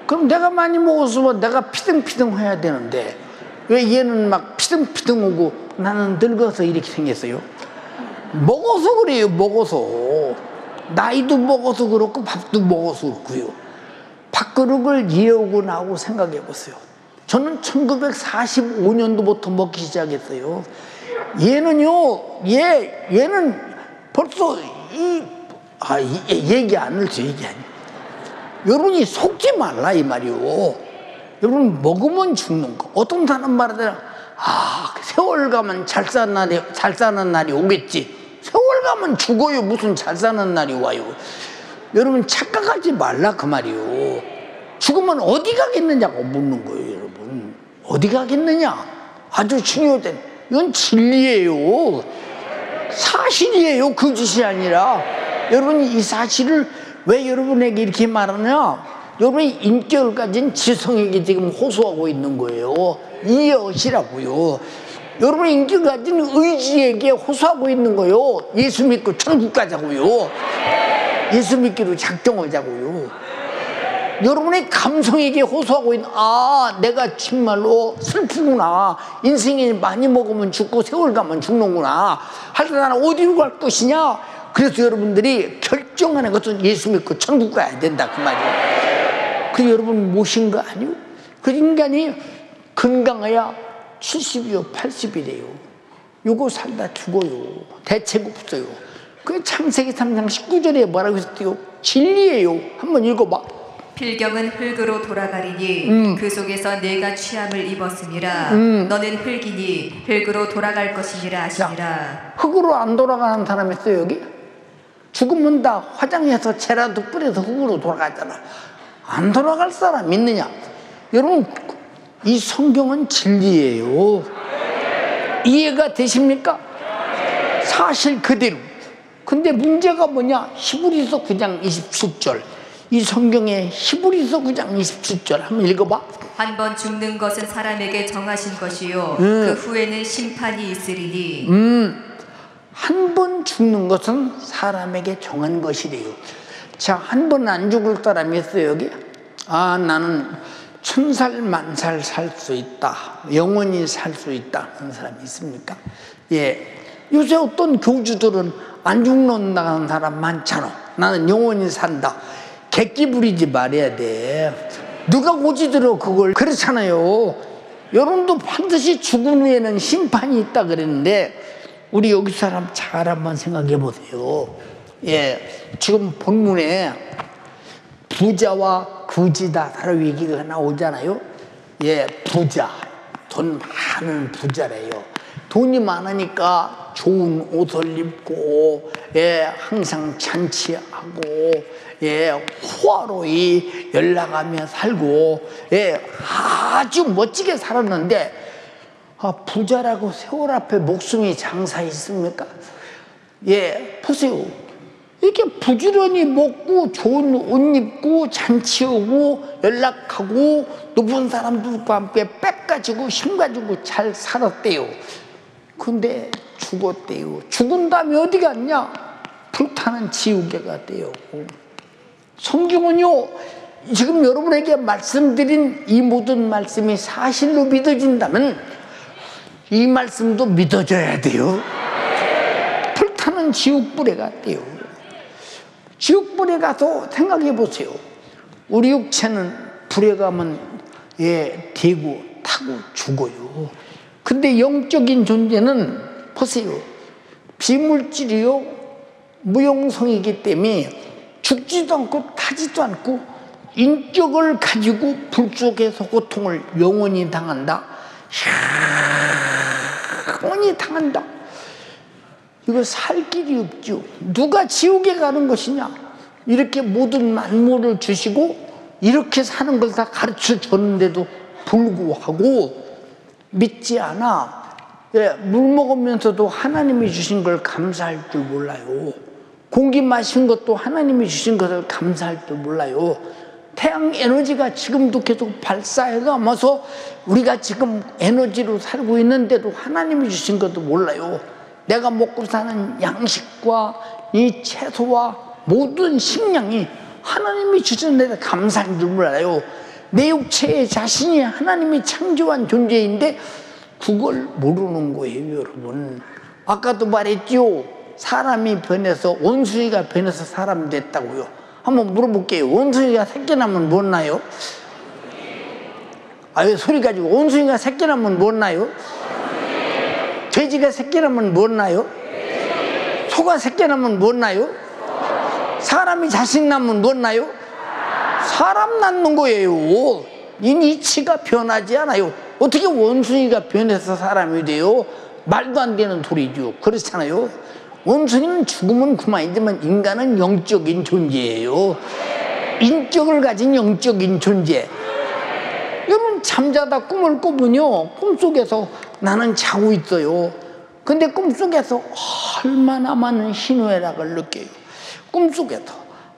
그럼 내가 많이 먹었으면 내가 피등피등 해야 되는데 왜 얘는 막 피등피등하고 나는 늙어서 이렇게 생겼어요? 먹어서 그래요. 먹어서. 나이도 먹어서 그렇고 밥도 먹어서 그렇고요. 밥그릇을 얘하고 나하고 생각해 보세요. 저는 1945년도부터 먹기 시작했어요. 얘는요, 얘는 벌써 얘기 안 할수 얘기 아니에요. 여러분이 속지 말라 이 말이요. 여러분 먹으면 죽는 거. 어떤 사람 말하잖아. 세월 가면 잘 사는 날이 오겠지. 세월 가면 죽어요. 무슨 잘 사는 날이 와요. 여러분 착각하지 말라 그 말이요. 죽으면 어디 가겠느냐고 묻는 거예요 여러분. 어디 가겠느냐? 아주 중요한, 이건 진리예요. 사실이에요. 거짓이 아니라. 여러분이 이 사실을 왜 여러분에게 이렇게 말하냐? 여러분이 인격을 가진 지성에게 지금 호소하고 있는 거예요. 이해하시라고요. 여러분이 인격을 가진 의지에게 호소하고 있는 거예요. 예수 믿고 천국 가자고요. 예수 믿기로 작정하자고요. 여러분의 감성에게 호소하고 있는, 아, 내가 정말로 슬프구나. 인생에 많이 먹으면 죽고 세월 가면 죽는구나. 하여튼 나는 어디로 갈 것이냐. 그래서 여러분들이 결정하는 것은 예수 믿고 천국 가야 된다, 그 말이에요. 그 여러분 모신 거 아니요? 그 인간이 건강해야 70이요 80이래요. 요거 살다 죽어요. 대책 없어요. 그 창세기 3장 19절에 뭐라고 했어요? 진리예요. 한번 읽어봐. 필경은 흙으로 돌아가리니 그 속에서 내가 취함을 입었음이라. 너는 흙이니 흙으로 돌아갈 것이니라 하시니라. 자, 흙으로 안 돌아가는 사람 있어요 여기? 죽으면 다 화장해서 재라도 뿌려서 흙으로 돌아가잖아. 안 돌아갈 사람 있느냐? 여러분, 이 성경은 진리예요. 이해가 되십니까? 사실 그대로. 근데 문제가 뭐냐? 히브리서 9장 27절. 이 성경에 히브리서 9장 27절 한번 읽어봐. 한 번 죽는 것은 사람에게 정하신 것이요 그 후에는 심판이 있으리니. 한 번 죽는 것은 사람에게 정한 것이래요. 자, 한 번 안 죽을 사람이 있어요 여기? 아, 나는 1000살 만살 살 수 있다, 영원히 살 수 있다 하는 사람이 있습니까? 예, 요새 어떤 교주들은 안 죽는다는 사람 많잖아. 나는 영원히 산다. 객기 부리지 말아야 돼. 누가 고지들어 그걸. 그렇잖아요. 여러분도 반드시 죽은 후에는 심판이 있다 그랬는데 우리 여기 사람 잘 한번 생각해 보세요. 예, 지금 본문에 부자와 거지다 사람 얘기가 나오잖아요. 예, 부자, 돈 많은 부자래요. 돈이 많으니까 좋은 옷을 입고, 예, 항상 잔치하고, 예, 호화로이 연락하며 살고, 예, 아주 멋지게 살았는데, 아, 부자라고 세월 앞에 목숨이 장사 있습니까? 예, 보세요. 이렇게 부지런히 먹고 좋은 옷 입고 잔치하고 연락하고 높은 사람들과 함께 빽 가지고 힘 가지고 잘 살았대요. 근데 죽었대요. 죽은 다음에 어디 갔냐? 불타는 지옥에 갔대요. 성경은요, 지금 여러분에게 말씀드린 이 모든 말씀이 사실로 믿어진다면 이 말씀도 믿어져야 돼요. 불타는 지옥불에 갔대요. 지옥불에 가서 생각해 보세요. 우리 육체는 불에 가면, 예, 대고 타고 죽어요. 근데 영적인 존재는 보세요. 비물질이요, 무용성이기 때문에 죽지도 않고 타지도 않고 인격을 가지고 불 속에서 고통을 영원히 당한다. 영원히 당한다. 이거 살 길이 없죠. 누가 지옥에 가는 것이냐? 이렇게 모든 만물을 주시고 이렇게 사는 걸 다 가르쳐 줬는데도 불구하고 믿지 않아. 예, 물 먹으면서도 하나님이 주신 걸 감사할 줄 몰라요. 공기 마신 것도 하나님이 주신 것을 감사할 줄 몰라요. 태양 에너지가 지금도 계속 발사해가면서 우리가 지금 에너지로 살고 있는데도 하나님이 주신 것도 몰라요. 내가 먹고 사는 양식과 이 채소와 모든 식량이 하나님이 주신 데다 감사한 줄 몰라요. 내 육체의 자신이 하나님이 창조한 존재인데 그걸 모르는 거예요, 여러분. 아까도 말했죠. 사람이 변해서, 원숭이가 변해서 사람 됐다고요. 한번 물어볼게요. 원숭이가 새끼 낳으면 못 나요? 아, 왜 소리 가지고. 원숭이가 새끼 낳으면 못 나요? 돼지가 새끼 낳으면 못 나요? 소가 새끼 낳으면 못 나요? 사람이 자식 낳으면 못 나요? 사람 낳는 거예요. 이 이치가 변하지 않아요. 어떻게 원숭이가 변해서 사람이 돼요? 말도 안 되는 소리죠. 그렇잖아요. 원숭이는 죽으면 그만이지만 인간은 영적인 존재예요. 인격을 가진 영적인 존재. 여러분, 잠자다 꿈을 꾸면요, 꿈속에서 나는 자고 있어요. 근데 꿈속에서 얼마나 많은 희노애락을 느껴요. 꿈속에서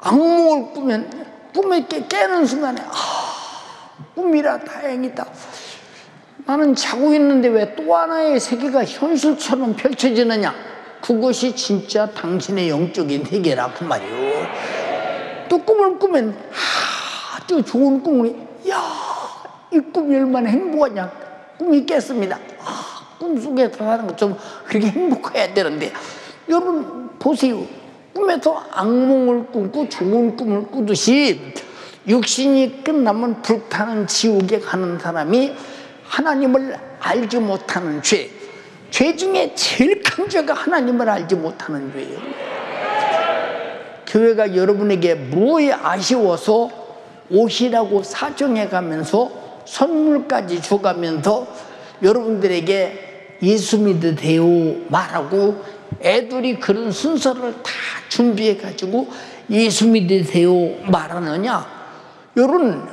악몽을 꾸면 꿈에 깨는 순간에 꿈이라 다행이다. 나는 자고 있는데 왜 또 하나의 세계가 현실처럼 펼쳐지느냐? 그것이 진짜 당신의 영적인 세계라 그 말이에요. 또 꿈을 꾸면 아주 좋은 꿈을, 야, 이 꿈이 얼마나 행복하냐. 꿈이 깼습니다. 꿈속에서 사는 것좀 그렇게 행복해야 되는데, 여러분 보세요. 꿈에서 악몽을 꾸고 좋은 꿈을 꾸듯이 육신이 끝나면 불타는 지옥에 가는 사람이 하나님을 알지 못하는 죄 중에 제일 큰 죄가 하나님을 알지 못하는 죄예요. 교회가 여러분에게 무엇이 아쉬워서 오시라고 사정해 가면서 선물까지 줘가면서 여러분들에게 예수 믿으세요 말하고 애들이 그런 순서를 다 준비해 가지고 예수 믿으세요 말하느냐? 여러분,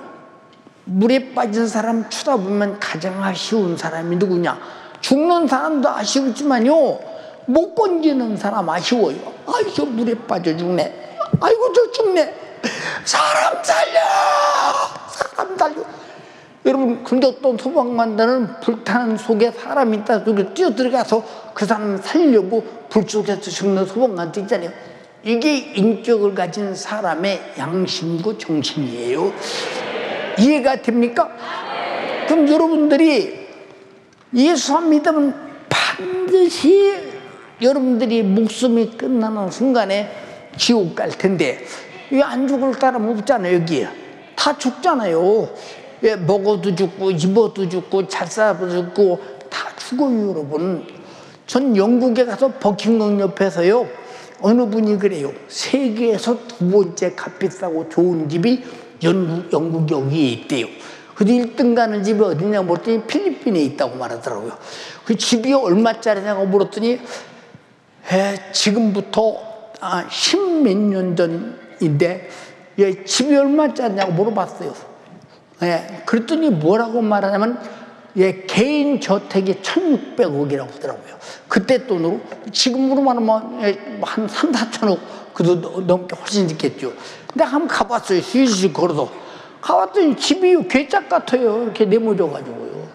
물에 빠진 사람 쳐다보면 가장 아쉬운 사람이 누구냐? 죽는 사람도 아쉬우지만요, 못 건지는 사람 아쉬워요. 아이고, 물에 빠져 죽네. 아이고, 저 죽네. 사람 살려! 사람 살려! 여러분, 근데 어떤 소방관들은 불타는 속에 사람이 있다 소리 뛰어들어가서 그 사람 살려고 불 속에서 죽는 소방관도 있잖아요. 이게 인격을 가진 사람의 양심과 정신이에요. 이해가 됩니까? 그럼 여러분들이 예수 안 믿으면 반드시 여러분들이 목숨이 끝나는 순간에 지옥 갈 텐데, 왜 안 죽을 사람 없잖아요. 여기 다 죽잖아요. 예, 먹어도 죽고 입어도 죽고 잘 살아도 죽고 다 죽어요. 여러분, 전 영국에 가서 버킹엄 옆에서요, 어느 분이 그래요. 세계에서 두 번째 값비싸고 좋은 집이 영국 여기에 있대요. 그래서 1등 가는 집이 어디냐고 물었더니 필리핀에 있다고 말하더라고요. 그 집이 얼마짜리냐고 물었더니 지금부터 10몇 년 전인데 집이 얼마짜리냐고 물어봤어요. 그랬더니 뭐라고 말하냐면 개인 저택이 1,600억이라고 하더라고요. 그때 돈으로. 지금으로 말하면 한 3, 4천억 그도 넘게 훨씬 있겠죠. 근데 한번 가봤어요. 슬슬 걸어서 가봤더니 집이 괴짝 같아요. 이렇게 내모져가지고요.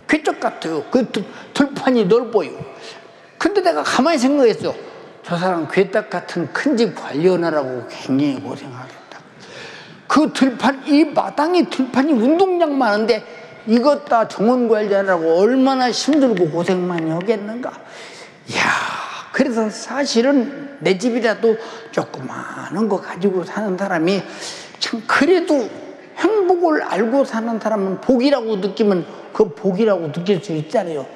괴짝 같아요. 그 들판이 넓어요. 근데 내가 가만히 생각했어. 저 사람 괴짝 같은 큰 집 관리하느라고 굉장히 고생하겠다. 그 들판, 이 마당이 들판이 운동장 많은데 이것 다 정원 관리하느라고 얼마나 힘들고 고생 많이 하겠는가. 이야, 그래서 사실은 내 집이라도 조그마한 거 가지고 사는 사람이 참, 그래도 행복을 알고 사는 사람은 복이라고 느끼면 그 복이라고 느낄 수 있잖아요.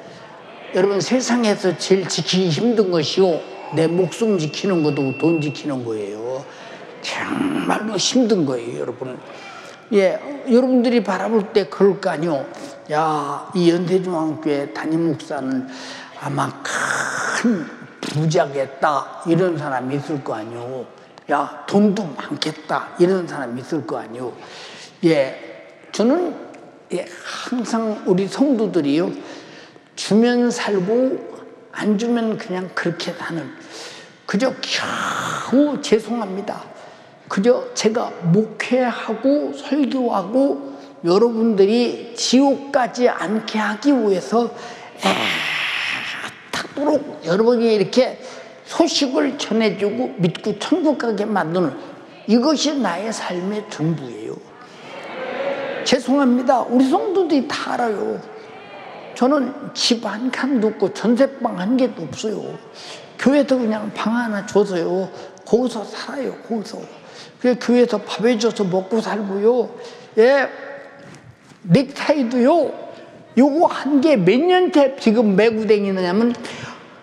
여러분, 세상에서 제일 지키기 힘든 것이요, 내 목숨 지키는 것도 돈 지키는 거예요. 정말로 힘든 거예요, 여러분. 예, 여러분들이 바라볼 때 그럴 거 아니요. 야, 이 연세중앙교회 담임 목사는 아마 큰 부자겠다, 이런 사람이 있을 거 아니요. 야, 돈도 많겠다, 이런 사람이 있을 거 아니요. 예, 저는 항상 우리 성도들이요, 주면 살고 안 주면 그냥 그렇게 사는, 그저 겨우 죄송합니다. 그저 제가 목회하고 설교하고 여러분들이 지옥까지 않게 하기 위해서 애타도록 여러분이 이렇게 소식을 전해주고 믿고 천국 가게 만드는, 이것이 나의 삶의 전부예요. 죄송합니다. 우리 성도들이 다 알아요. 저는 집 한 칸도 없고 전세방 한 개도 없어요. 교회에서 그냥 방 하나 줘서요, 거기서 살아요. 거기서. 그래서 교회에서 밥 해줘서 먹고 살고요. 예, 넥타이도요, 요거 한 개 몇 년째 지금 메고 다니느냐면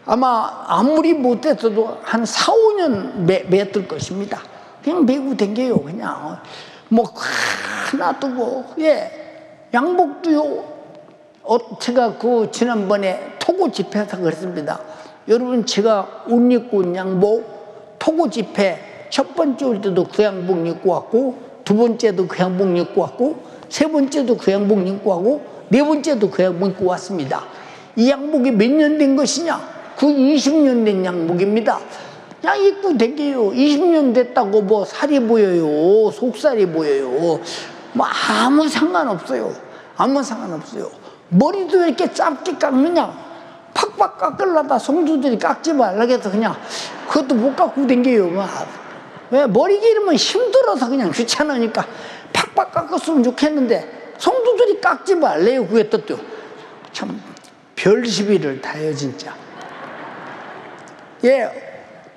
아마 아무리 못했어도 한 4, 5년 맸을 것입니다. 그냥 메고 다녀요. 그냥 뭐 하나 두고. 예, 양복도요, 제가 그 지난번에 토고 집회에서 그랬습니다. 여러분, 제가 옷 입고 온 양복, 토고 집회 첫 번째 올 때도 그 양복 입고 왔고, 두 번째도 그 양복 입고 왔고, 세 번째도 그 양복 입고 왔고, 네 번째도 그 양복 입고 왔습니다. 이 양복이 몇 년 된 것이냐? 그 20년 된 양복입니다. 그냥 입고 다녀요. 20년 됐다고 뭐 살이 보여요, 속살이 보여요, 뭐 아무 상관없어요. 아무 상관없어요. 머리도 왜 이렇게 짧게 깎느냐? 팍팍 깎으려다 성도들이 깎지 말라고 해서 그냥 그것도 못 깎고 댕겨요. 왜? 머리 기르면 힘들어서 그냥 귀찮으니까 팍팍 깎았으면 좋겠는데 성도들이 깎지 말래요. 그게 또 참 별 시비를 다요 진짜. 예,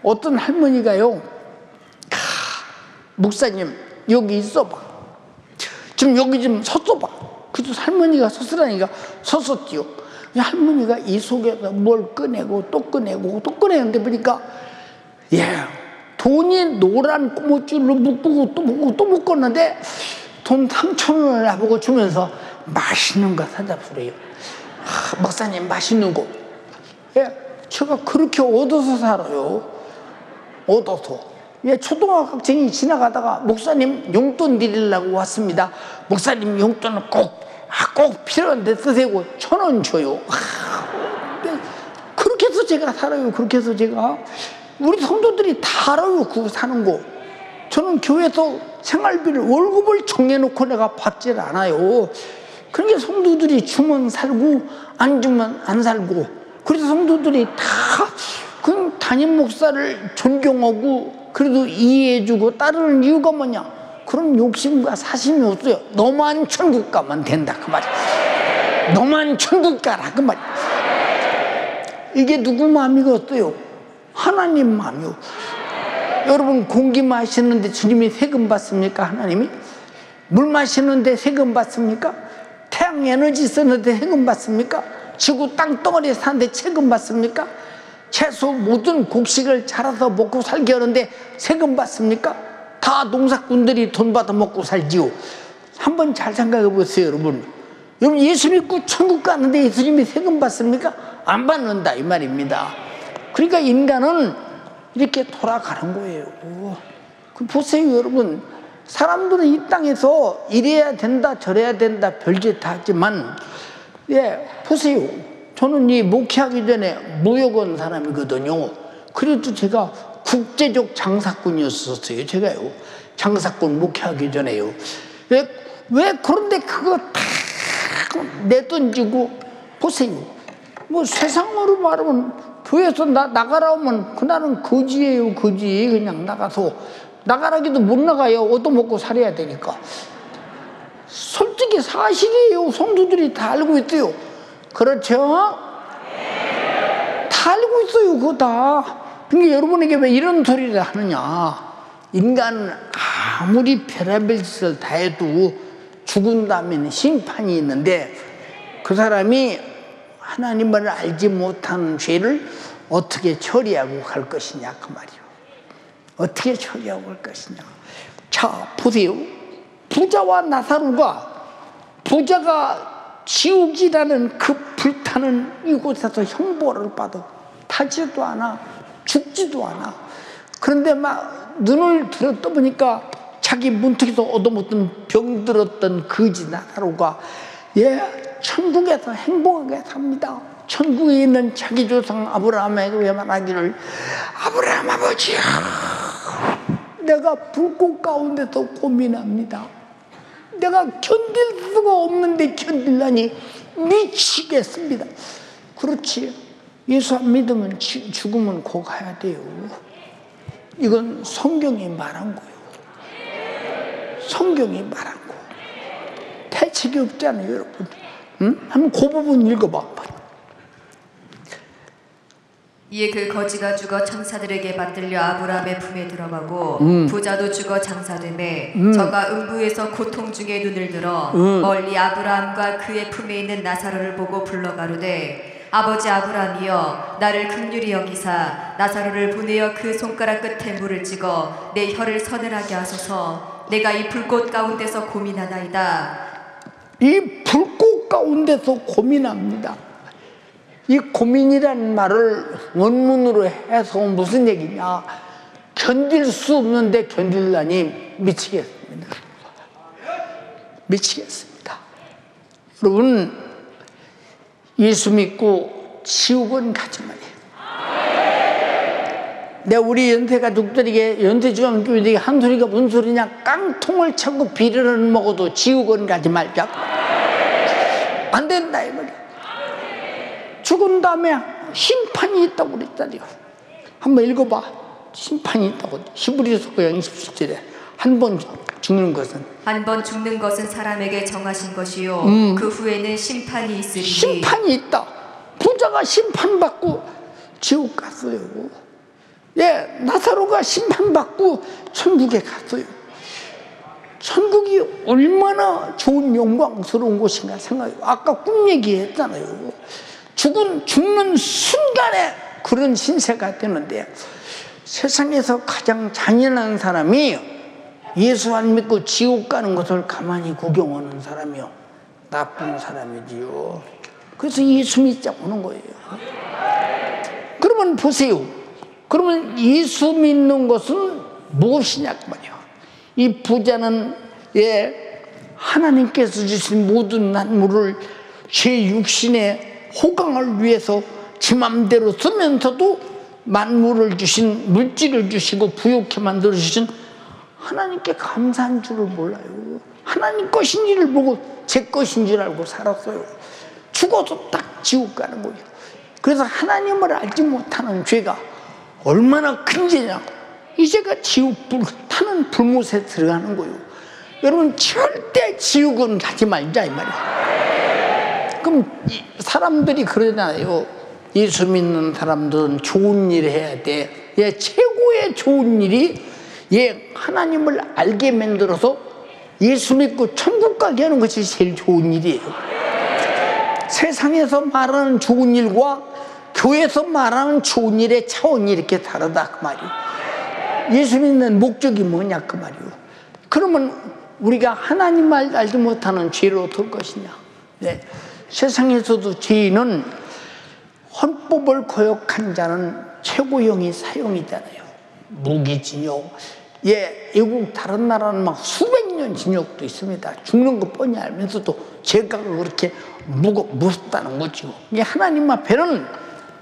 어떤 할머니가요, 목사님 여기 있어봐, 지금 여기 좀 섰어봐. 그래서 할머니가 섰으라니까 섰었지요. 할머니가 이 속에서 뭘 꺼내고 또 꺼내고 또 꺼내는데 보니까 예, 돈이 노란 고무줄로 묶고 또 묶고 또 묶었는데 돈 3,000원을 나보고 주면서 맛있는 거 사다 주래요. 목사님 맛있는 거. 예, 제가 그렇게 얻어서 살아요. 얻어서. 예, 초등학생이 지나가다가 목사님 용돈 드리려고 왔습니다. 목사님 용돈은 꼭 필요한데 쓰세요. 1,000원 줘요. 그렇게 해서 제가 살아요. 그렇게 해서 제가. 우리 성도들이 다 알아요. 그거 사는 거. 저는 교회에서 생활비를 월급을 정해놓고 내가 받질 않아요. 그러니까 성도들이 주면 살고 안 주면 안 살고. 그래서 성도들이 다 그 담임 목사를 존경하고 그래도 이해해주고 따르는 이유가 뭐냐? 그런 욕심과 사심이 없어요. 너만 천국 가면 된다 그 말이야. 너만 천국 가라 그 말이야. 이게 누구 마음이겠어요? 하나님 마음이요. 여러분 공기 마시는데 주님이 세금 받습니까? 하나님이? 물 마시는데 세금 받습니까? 태양 에너지 쓰는데 세금 받습니까? 지구 땅덩어리에 사는데 세금 받습니까? 채소 모든 곡식을 자라서 먹고 살게 하는데 세금 받습니까? 다 농사꾼들이 돈 받아 먹고 살지요. 한번 잘 생각해 보세요, 여러분. 여러분 예수 믿고 천국 가는데 예수님이 세금 받습니까? 안 받는다 이 말입니다. 그러니까 인간은 이렇게 돌아가는 거예요. 보세요, 여러분. 사람들은 이 땅에서 이래야 된다 저래야 된다 별짓 다 하지만 예, 보세요. 저는 이 목회하기 전에 무역원 사람이거든요. 그래도 제가 국제적 장사꾼이었었어요. 제가요. 장사꾼 목회하기 전에요. 왜 그런데 그거 다 내던지고 보세요. 뭐 세상으로 말하면 교회에서 나가라 하면 그날은 거지예요. 거지. 그냥 나가서 나가라기도 못 나가요. 얻어먹고 살아야 되니까. 솔직히 사실이에요. 성도들이 다 알고 있어요. 그렇죠? 다 알고 있어요. 그거 다. 그러니까 여러분에게 왜 이런 소리를 하느냐. 인간은 아무리 별의별 짓을 다 해도 죽은 다음에는 심판이 있는데 그 사람이 하나님을 알지 못하는 죄를 어떻게 처리하고 갈 것이냐 그 말이요. 어떻게 처리하고 갈 것이냐. 자, 보세요. 부자와 나사로가 부자가 지옥이라는 그 불타는 이곳에서 형벌을 받아 타지도 않아 죽지도 않아. 그런데 막 눈을 들어 떠보니까 자기 문턱에서 얻어먹던 병들었던 거지 나사로가 예, 천국에서 행복하게 삽니다. 천국에 있는 자기 조상 아브라함에게 말하기를 아브라함 아버지야, 내가 불꽃 가운데서 고민합니다. 내가 견딜 수가 없는데 견딜라니 미치겠습니다. 그렇지. 예수 안 믿으면 죽으면 곧 가야 돼요. 이건 성경이 말한 거예요. 성경이 말한 거. 대책이 없잖아요, 여러분. 응? 한번 그 부분 읽어봐. 이에 그 거지가 죽어 천사들에게 받들려 아브라함의 품에 들어가고 부자도 죽어 장사되매 저가 음부에서 고통 중에 눈을 들어 멀리 아브라함과 그의 품에 있는 나사로를 보고 불러가로되 아버지 아브라함이여 나를 긍휼히 여기사 나사로를 보내어 그 손가락 끝에 물을 찍어 내 혀를 서늘하게 하소서. 내가 이 불꽃 가운데서 고민하나이다. 이 불꽃 가운데서 고민합니다. 이 고민이라는 말을 원문으로 해서 무슨 얘기냐. 견딜 수 없는데 견딜라니 미치겠습니다. 미치겠습니다. 여러분 예수 믿고 지옥은 가지 마요. 내가 우리 연세 가족들에게 연세중앙교회들에게 한 소리가 무슨 소리냐. 깡통을 차고 비료를 먹어도 지옥은 가지 말자. 안 된다 이 말이야. 죽은 다음에 심판이 있다고 그랬다니요. 한번 읽어봐. 심판이 있다고. 히브리서 9장 27절에 한 번 죽는 것은 한 번 죽는 것은 사람에게 정하신 것이요 그 후에는 심판이 있으리니 심판이 있다. 부자가 심판받고 지옥 갔어요. 예, 나사로가 심판받고 천국에 갔어요. 천국이 얼마나 좋은 영광스러운 곳인가 생각해요. 아까 꿈 얘기했잖아요. 죽는 순간에 그런 신세가 되는데, 세상에서 가장 잔인한 사람이 예수 안 믿고 지옥 가는 것을 가만히 구경하는 사람이요, 나쁜 사람이지요. 그래서 예수 믿자 오는 거예요. 그러면 보세요. 그러면 예수 믿는 것은 무엇이냐 그 말이에요. 이 부자는 하나님께서 주신 모든 만물을 제 육신의 호강을 위해서 지 맘대로 쓰면서도 만물을 주신, 물질을 주시고 부욕해 만들어 주신 하나님께 감사한 줄을 몰라요. 하나님 것인 줄을 보고 제 것인 줄 알고 살았어요. 죽어도 딱 지옥 가는 거예요. 그래서 하나님을 알지 못하는 죄가 얼마나 큰 죄냐, 이 죄가 지옥 불 타는 불못에 들어가는 거예요. 여러분, 절대 지옥은 가지 말자 이 말이에요. 그럼 사람들이 그러잖아요. 예수 믿는 사람들은 좋은 일 해야 돼. 최고의 좋은 일이 하나님을 알게 만들어서 예수 믿고 천국 가게 하는 것이 제일 좋은 일이에요. 세상에서 말하는 좋은 일과 교회에서 말하는 좋은 일의 차원이 이렇게 다르다 그 말이에요. 예수 믿는 목적이 뭐냐 그 말이에요. 그러면 우리가 하나님을 알지 못하는 죄로 어떨 것이냐. 세상에서도 죄인은 헌법을 거역한 자는 최고형이 사형이잖아요. 무기징역. 외국 다른 나라는 막 수백 년 징역도 있습니다. 죽는 거 뻔히 알면서도 죄가가 그렇게 무섭다는 거죠. 이게 하나님 앞에는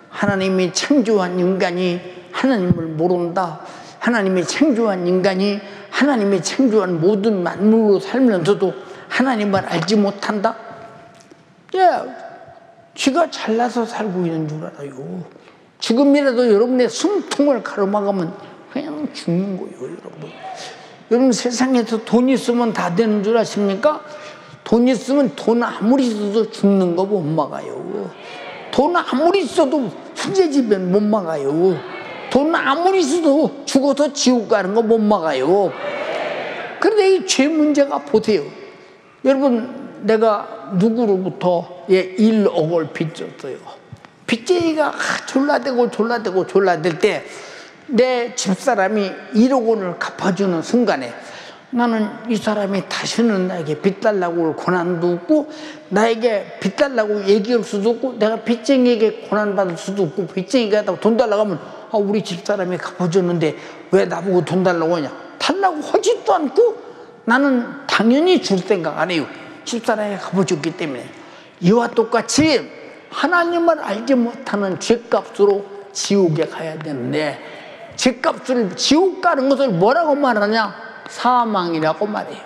하나님이 창조한 인간이 하나님을 모른다. 하나님이 창조한 인간이 하나님이 창조한 모든 만물로 살면서도 하나님을 알지 못한다. 쥐가 잘나서 살고 있는 줄 알아요. 지금이라도 여러분의 숨통을 가로막으면 그냥 죽는 거예요, 여러분. 여러분, 세상에서 돈 있으면 다 되는 줄 아십니까? 돈 있으면 돈 아무리 있어도 죽는 거 못 막아요. 돈 아무리 있어도 수제지면 못 막아요. 돈 아무리 있어도 죽어서 지옥 가는 거 못 막아요. 그런데 이 죄 문제가 보세요. 여러분, 내가 누구로부터 1억을 빚졌어요. 빚쟁이가 졸라대고 때 내 집사람이 1억 원을 갚아주는 순간에 나는 이 사람이 다시는 나에게 빚 달라고 권한도 없고, 나에게 빚 달라고 얘기할 수도 없고, 내가 빚쟁이에게 권한받을 수도 없고, 빚쟁이가 돈 달라고 하면 우리 집사람이 갚아줬는데 왜 나보고 돈 달라고 하냐. 달라고 하지도 않고 나는 당연히 줄 생각 안 해요. 집사람이 갚아줬기 때문에. 이와 똑같이 하나님을 알지 못하는 죄값으로 지옥에 가야 되는데, 죄값을 지옥 가는 것을 뭐라고 말하냐? 사망이라고 말해요.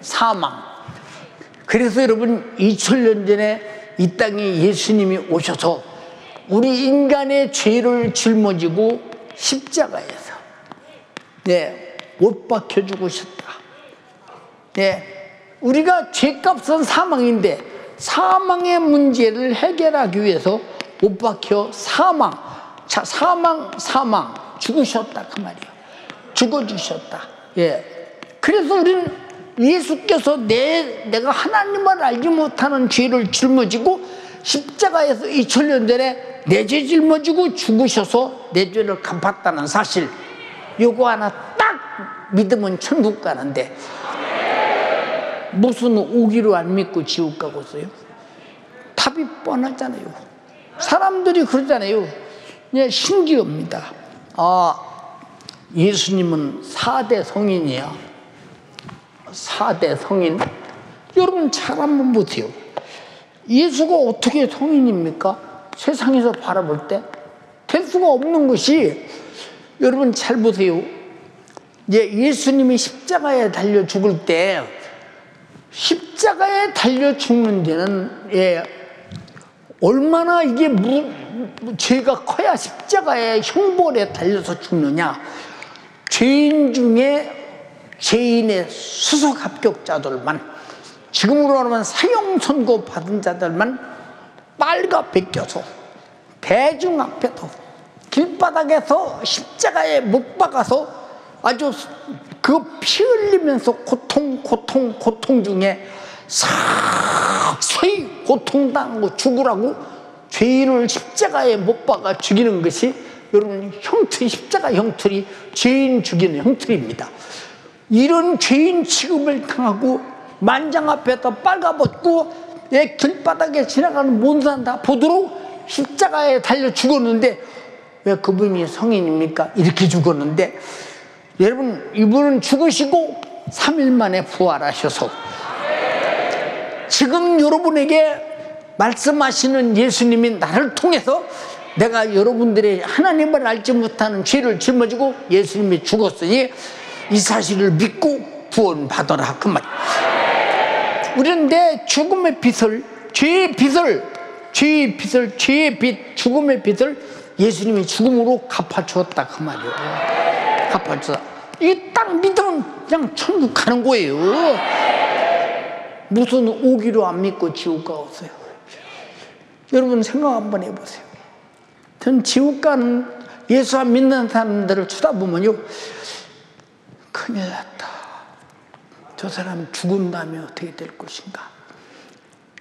사망. 그래서 여러분, 2000년 전에 이 땅에 예수님이 오셔서 우리 인간의 죄를 짊어지고 십자가에서 못 박혀 죽으셨다. 우리가 죄값은 사망인데 사망의 문제를 해결하기 위해서 못 박혀 사망, 죽으셨다 그 말이에요. 죽어주셨다. 그래서 우리는 예수께서 내가 하나님을 알지 못하는 죄를 짊어지고 십자가에서 2000년 전에 내 죄 짊어지고 죽으셔서 내 죄를 갚았다는 사실, 요거 하나 딱 믿으면 천국 가는데, 무슨 오기로 안 믿고 지옥 가고 있어요? 답이 뻔하잖아요. 사람들이 그러잖아요. 신기합니다. 예수님은 4대 성인이야. 4대 성인. 여러분, 잘 한번 보세요. 예수가 어떻게 성인입니까? 세상에서 바라볼 때 될 수가 없는 것이, 여러분 잘 보세요. 예수님이 십자가에 달려 죽을 때, 십자가에 달려 죽는 데는 얼마나 이게 죄가 커야 십자가에 형벌에 달려서 죽느냐. 죄인 중에 죄인의 수석 합격자들만, 지금으로 하면 사형 선고 받은 자들만 빨가 벗겨서 대중 앞에서 길바닥에서 십자가에 못 박아서 아주 그 피 흘리면서 고통 중에 서서히 고통당하고 죽으라고 죄인을 십자가에 못 박아 죽이는 것이 여러분 형틀, 십자가 형틀이 죄인 죽이는 형틀입니다. 이런 죄인 취급을 당하고 만장 앞에서 빨가벗고 내 길바닥에 지나가는 모든 사람 다 보도록 십자가에 달려 죽었는데, 왜 그분이 성인입니까? 이렇게 죽었는데, 여러분 이분은 죽으시고 3일 만에 부활하셔서 지금 여러분에게 말씀하시는 예수님이 나를 통해서 내가 여러분들의 하나님을 알지 못하는 죄를 짊어지고 예수님이 죽었으니 이 사실을 믿고 구원받아라, 그 말이에요. 우리는 내 죽음의 빚을, 죄의 빚을, 죄의 빚, 죽음의 빚을 예수님이 죽음으로 갚아주었다, 그 말이에요. 갚아주었다. 이게 딱 믿으면 그냥 천국 가는 거예요. 무슨 오기로 안 믿고 지옥 가겠어요? 여러분 생각 한번 해보세요. 전 지옥 가는 예수 안 믿는 사람들을 쳐다보면요, 큰일 났다. 저 사람 죽은 다음에 어떻게 될 것인가.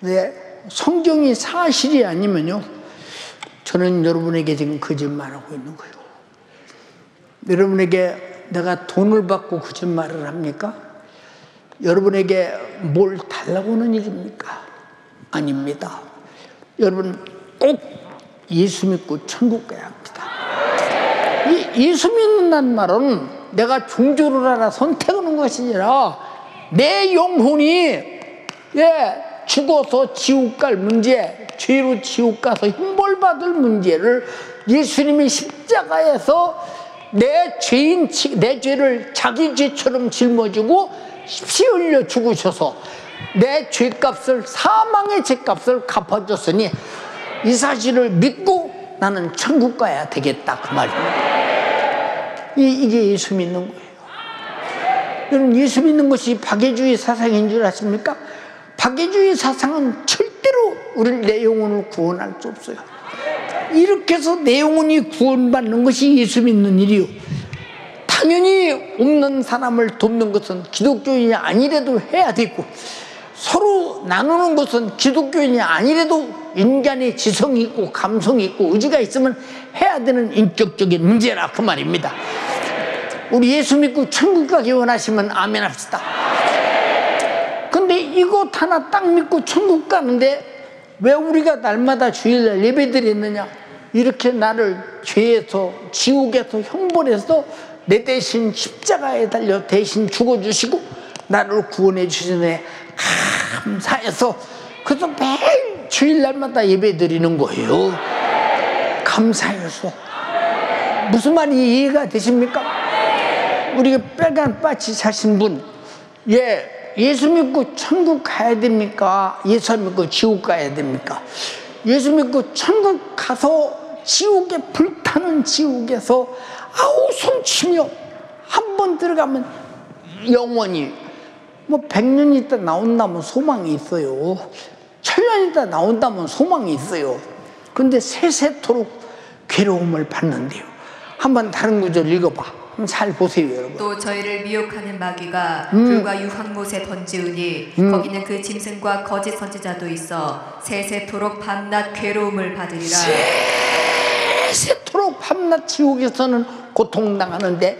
네, 성경이 사실이 아니면요, 저는 여러분에게 지금 거짓말하고 있는 거예요. 여러분에게 내가 돈을 받고 거짓말을 합니까? 여러분에게 뭘 달라고 하는 일입니까? 아닙니다. 여러분 꼭 예수 믿고 천국 가야 합니다. 예수 믿는다는 말은 내가 종교를 하나 선택하는 것이 아니라 내 영혼이 죽어서 지옥 갈 문제, 죄로 지옥 가서 형벌받을 문제를 예수님이 십자가에서 내 죄를 자기 죄처럼 짊어지고 피 흘려 죽으셔서 내 죄값을, 사망의 죄값을 갚아줬으니 이 사실을 믿고 나는 천국 가야 되겠다, 그 말입니다. 이게 예수 믿는 거예요. 여러분 예수 믿는 것이 박애주의 사상인 줄 아십니까? 박애주의 사상은 절대로 내 영혼을 구원할 수 없어요. 이렇게 해서 내 영혼이 구원받는 것이 예수 믿는 일이요. 당연히 없는 사람을 돕는 것은 기독교인이 아니래도 해야 되고, 서로 나누는 것은 기독교인이 아니래도 인간의 지성이 있고 감성이 있고 의지가 있으면 해야 되는 인격적인 문제라, 그 말입니다. 우리 예수 믿고 천국 가기 원하시면 아멘 합시다. 근데 이것 하나 딱 믿고 천국 가는데 왜 우리가 날마다 주일날 예배드렸느냐? 이렇게 나를 죄에서, 지옥에서, 형벌에서 내 대신 십자가에 달려 대신 죽어주시고 나를 구원해 주시네 감사해서, 그래서 매일 주일날마다 예배드리는 거예요. 감사해서. 무슨 말이 이해가 되십니까? 우리가 빨간 바지 사신 분, 예수 믿고 천국 가야 됩니까? 예수 안 믿고 지옥 가야 됩니까? 예수 믿고 천국 가서 지옥에, 불타는 지옥에서 아우 손치며 한 번 들어가면 영원히, 뭐 100년 있다 나온다면 소망이 있어요. 1000년 있다 나온다면 소망이 있어요. 그런데 세세토록 괴로움을 받는데요. 한번 다른 구절 읽어봐. 잘 보세요, 여러분. 또 저희를 미혹하는 마귀가 불과 유황못에 던지우니 거기는 그 짐승과 거짓 선지자도 있어 세세토록 밤낮 괴로움을 받으리라. 세세토록 밤낮 지옥에서는 고통당하는데,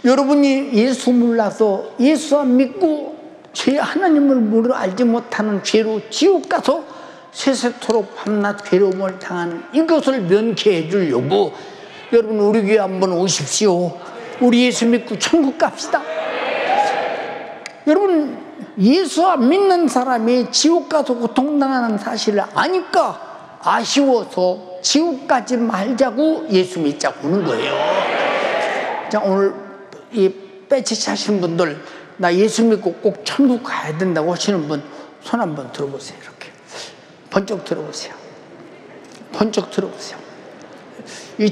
여러분이 예수 몰라서, 예수 안 믿고 죄, 하나님을 알지 못하는 죄로 지옥 가서 세세토록 밤낮 괴로움을 당하는 이것을 면케해 주려고 여러분 우리 교회 한번 오십시오. 우리 예수 믿고 천국 갑시다. 여러분 예수 안 믿는 사람이 지옥 가서 고통당하는 사실을 아니까 아쉬워서 지옥 가지 말자고 예수 믿자고 하는 거예요. 자, 오늘 이 배치 차신 분들, 나 예수 믿고 꼭 천국 가야 된다고 하시는 분 손 한번 들어보세요. 이렇게 번쩍 들어보세요. 번쩍 들어보세요. 이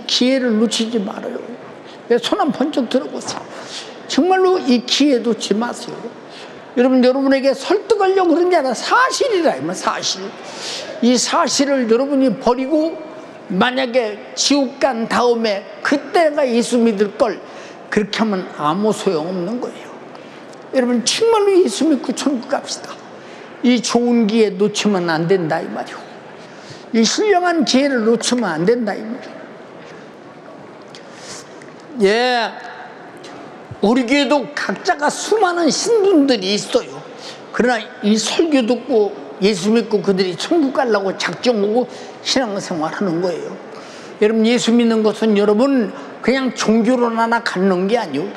기회를 놓치지 말아요. 손 한번 번쩍 들어보세요. 정말로 이 기회 놓지 마세요. 여러분에게 설득하려고 그런 게 아니라 사실이라, 사실. 이 사실을 여러분이 버리고 만약에 지옥 간 다음에 그때가 예수 믿을 걸 그렇게 하면 아무 소용없는 거예요. 여러분 정말로 예수 믿고 천국 갑시다. 이 좋은 기회 놓치면 안 된다 이 말이요. 이 훌륭한 기회를 놓치면 안 된다 이 말이요. 예, 우리 교회도 각자가 수많은 신분들이 있어요. 그러나 이 설교 듣고 예수 믿고 그들이 천국 가려고 작정하고 신앙생활하는 거예요. 여러분 예수 믿는 것은 여러분 그냥 종교로 하나 갖는 게 아니에요.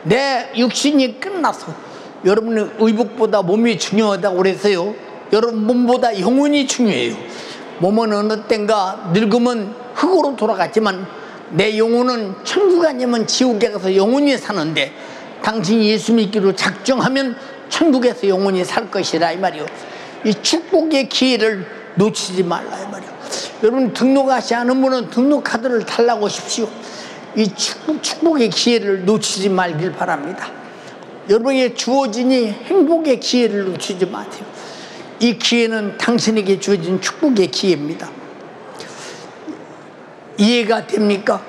내 육신이 끝나서 여러분의 의복보다 몸이 중요하다고 그래서요, 여러분 몸보다 영혼이 중요해요. 몸은 어느 땐가 늙으면 흙으로 돌아갔지만 내 영혼은 천국 아니면 지옥에 가서 영원히 사는데, 당신이 예수 믿기로 작정하면 천국에서 영원히 살 것이라 이 말이요. 이 축복의 기회를 놓치지 말라 이 말이요. 여러분 등록하지 않은 분은 등록카드를 달라고 하십시오. 이 축복의 기회를 놓치지 말길 바랍니다. 여러분에게 주어진 이 행복의 기회를 놓치지 마세요. 이 기회는 당신에게 주어진 축복의 기회입니다. 이해가 됩니까?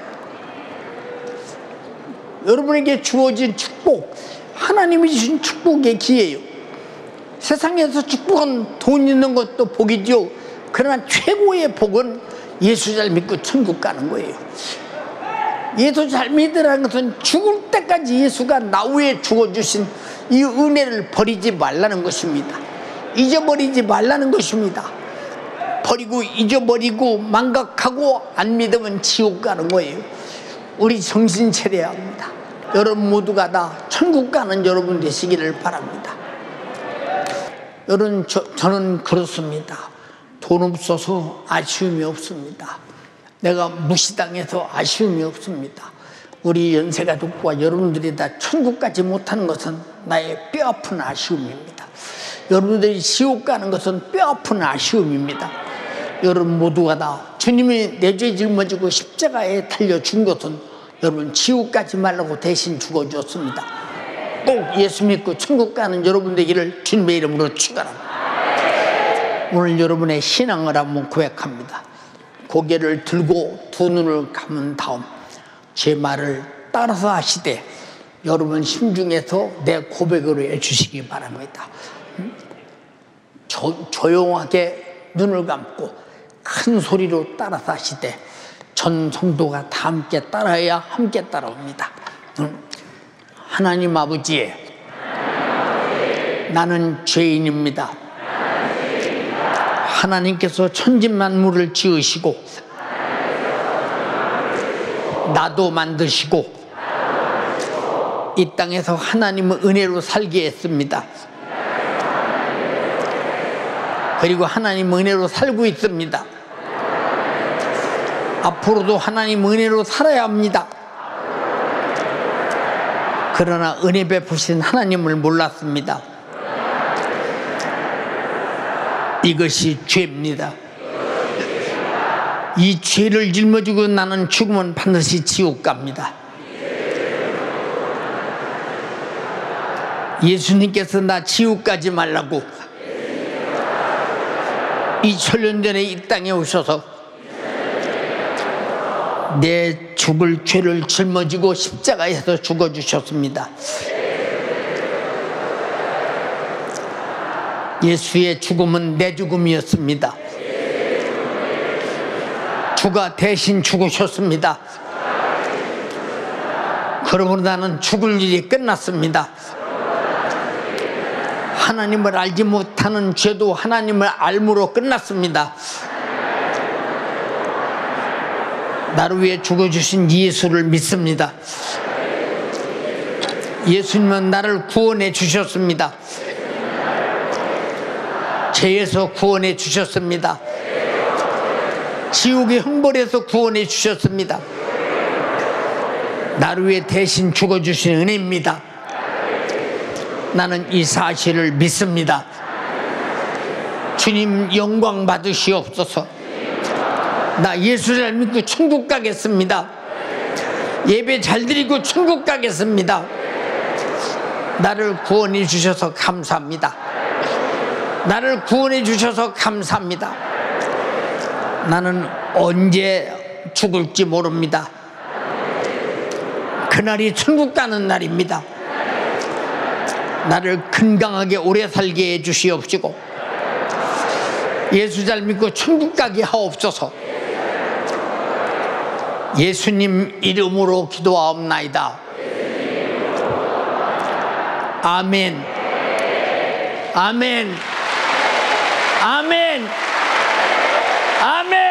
여러분에게 주어진 축복, 하나님이 주신 축복의 기회예요. 세상에서 축복은 돈 있는 것도 복이죠. 그러나 최고의 복은 예수 잘 믿고 천국 가는 거예요. 예수 잘 믿으라는 것은 죽을 때까지 예수가 나 위해 죽어주신 이 은혜를 버리지 말라는 것입니다. 잊어버리지 말라는 것입니다. 버리고 잊어버리고 망각하고 안 믿으면 지옥 가는 거예요. 우리 정신 차려야 합니다. 여러분 모두가 다 천국 가는 여러분 되시기를 바랍니다. 여러분 저는 그렇습니다. 돈 없어서 아쉬움이 없습니다. 내가 무시당해서 아쉬움이 없습니다. 우리 연세가족과 여러분들이 다 천국 가지 못하는 것은 나의 뼈아픈 아쉬움입니다. 여러분들이 지옥 가는 것은 뼈아픈 아쉬움입니다. 여러분 모두가 다 주님이 내 죄 짊어지고 십자가에 달려 준 것은 여러분 지옥 가지 말라고 대신 죽어줬습니다. 꼭 예수 믿고 천국 가는 여러분 되기를 주님의 이름으로 축원합니다. 오늘 여러분의 신앙을 한번 고백합니다. 고개를 들고 두 눈을 감은 다음 제 말을 따라서 하시되 여러분 심중에서 내 고백으로 해주시기 바랍니다. 조용하게 눈을 감고 큰 소리로 따라서 하시되 전 성도가 다 함께 따라해야 함께 따라옵니다. 하나님 아버지, 나는 죄인입니다. 하나님께서 천지만물을 지으시고 나도 만드시고 이 땅에서 하나님의 은혜로 살게 했습니다. 그리고 하나님 은혜로 살고 있습니다. 앞으로도 하나님 은혜로 살아야 합니다. 그러나 은혜 베푸신 하나님을 몰랐습니다. 이것이 죄입니다. 이 죄를 짊어지고 나는 죽으면 반드시 지옥 갑니다. 예수님께서 나 지옥 가지 말라고 2000년 전에 이 땅에 오셔서 내 죽을 죄를 짊어지고 십자가에서 죽어주셨습니다. 예수의 죽음은 내 죽음이었습니다. 주가 대신 죽으셨습니다. 그러므로 나는 죽을 일이 끝났습니다. 하나님을 알지 못하는 죄도 하나님을 알므로 끝났습니다. 나를 위해 죽어주신 예수를 믿습니다. 예수님은 나를 구원해 주셨습니다. 죄에서 구원해 주셨습니다. 지옥의 형벌에서 구원해 주셨습니다. 나를 위해 대신 죽어주신 은혜입니다. 나는 이 사실을 믿습니다. 주님 영광 받으시옵소서. 나 예수 잘 믿고 천국 가겠습니다. 예배 잘 드리고 천국 가겠습니다. 나를 구원해 주셔서 감사합니다. 나를 구원해 주셔서 감사합니다. 나는 언제 죽을지 모릅니다. 그날이 천국 가는 날입니다. 나를 건강하게 오래 살게 해 주시옵시고 예수 잘 믿고 천국 가게 하옵소서. 예수님 이름으로 기도하옵나이다. 아멘. 아멘. 아멘. 아멘.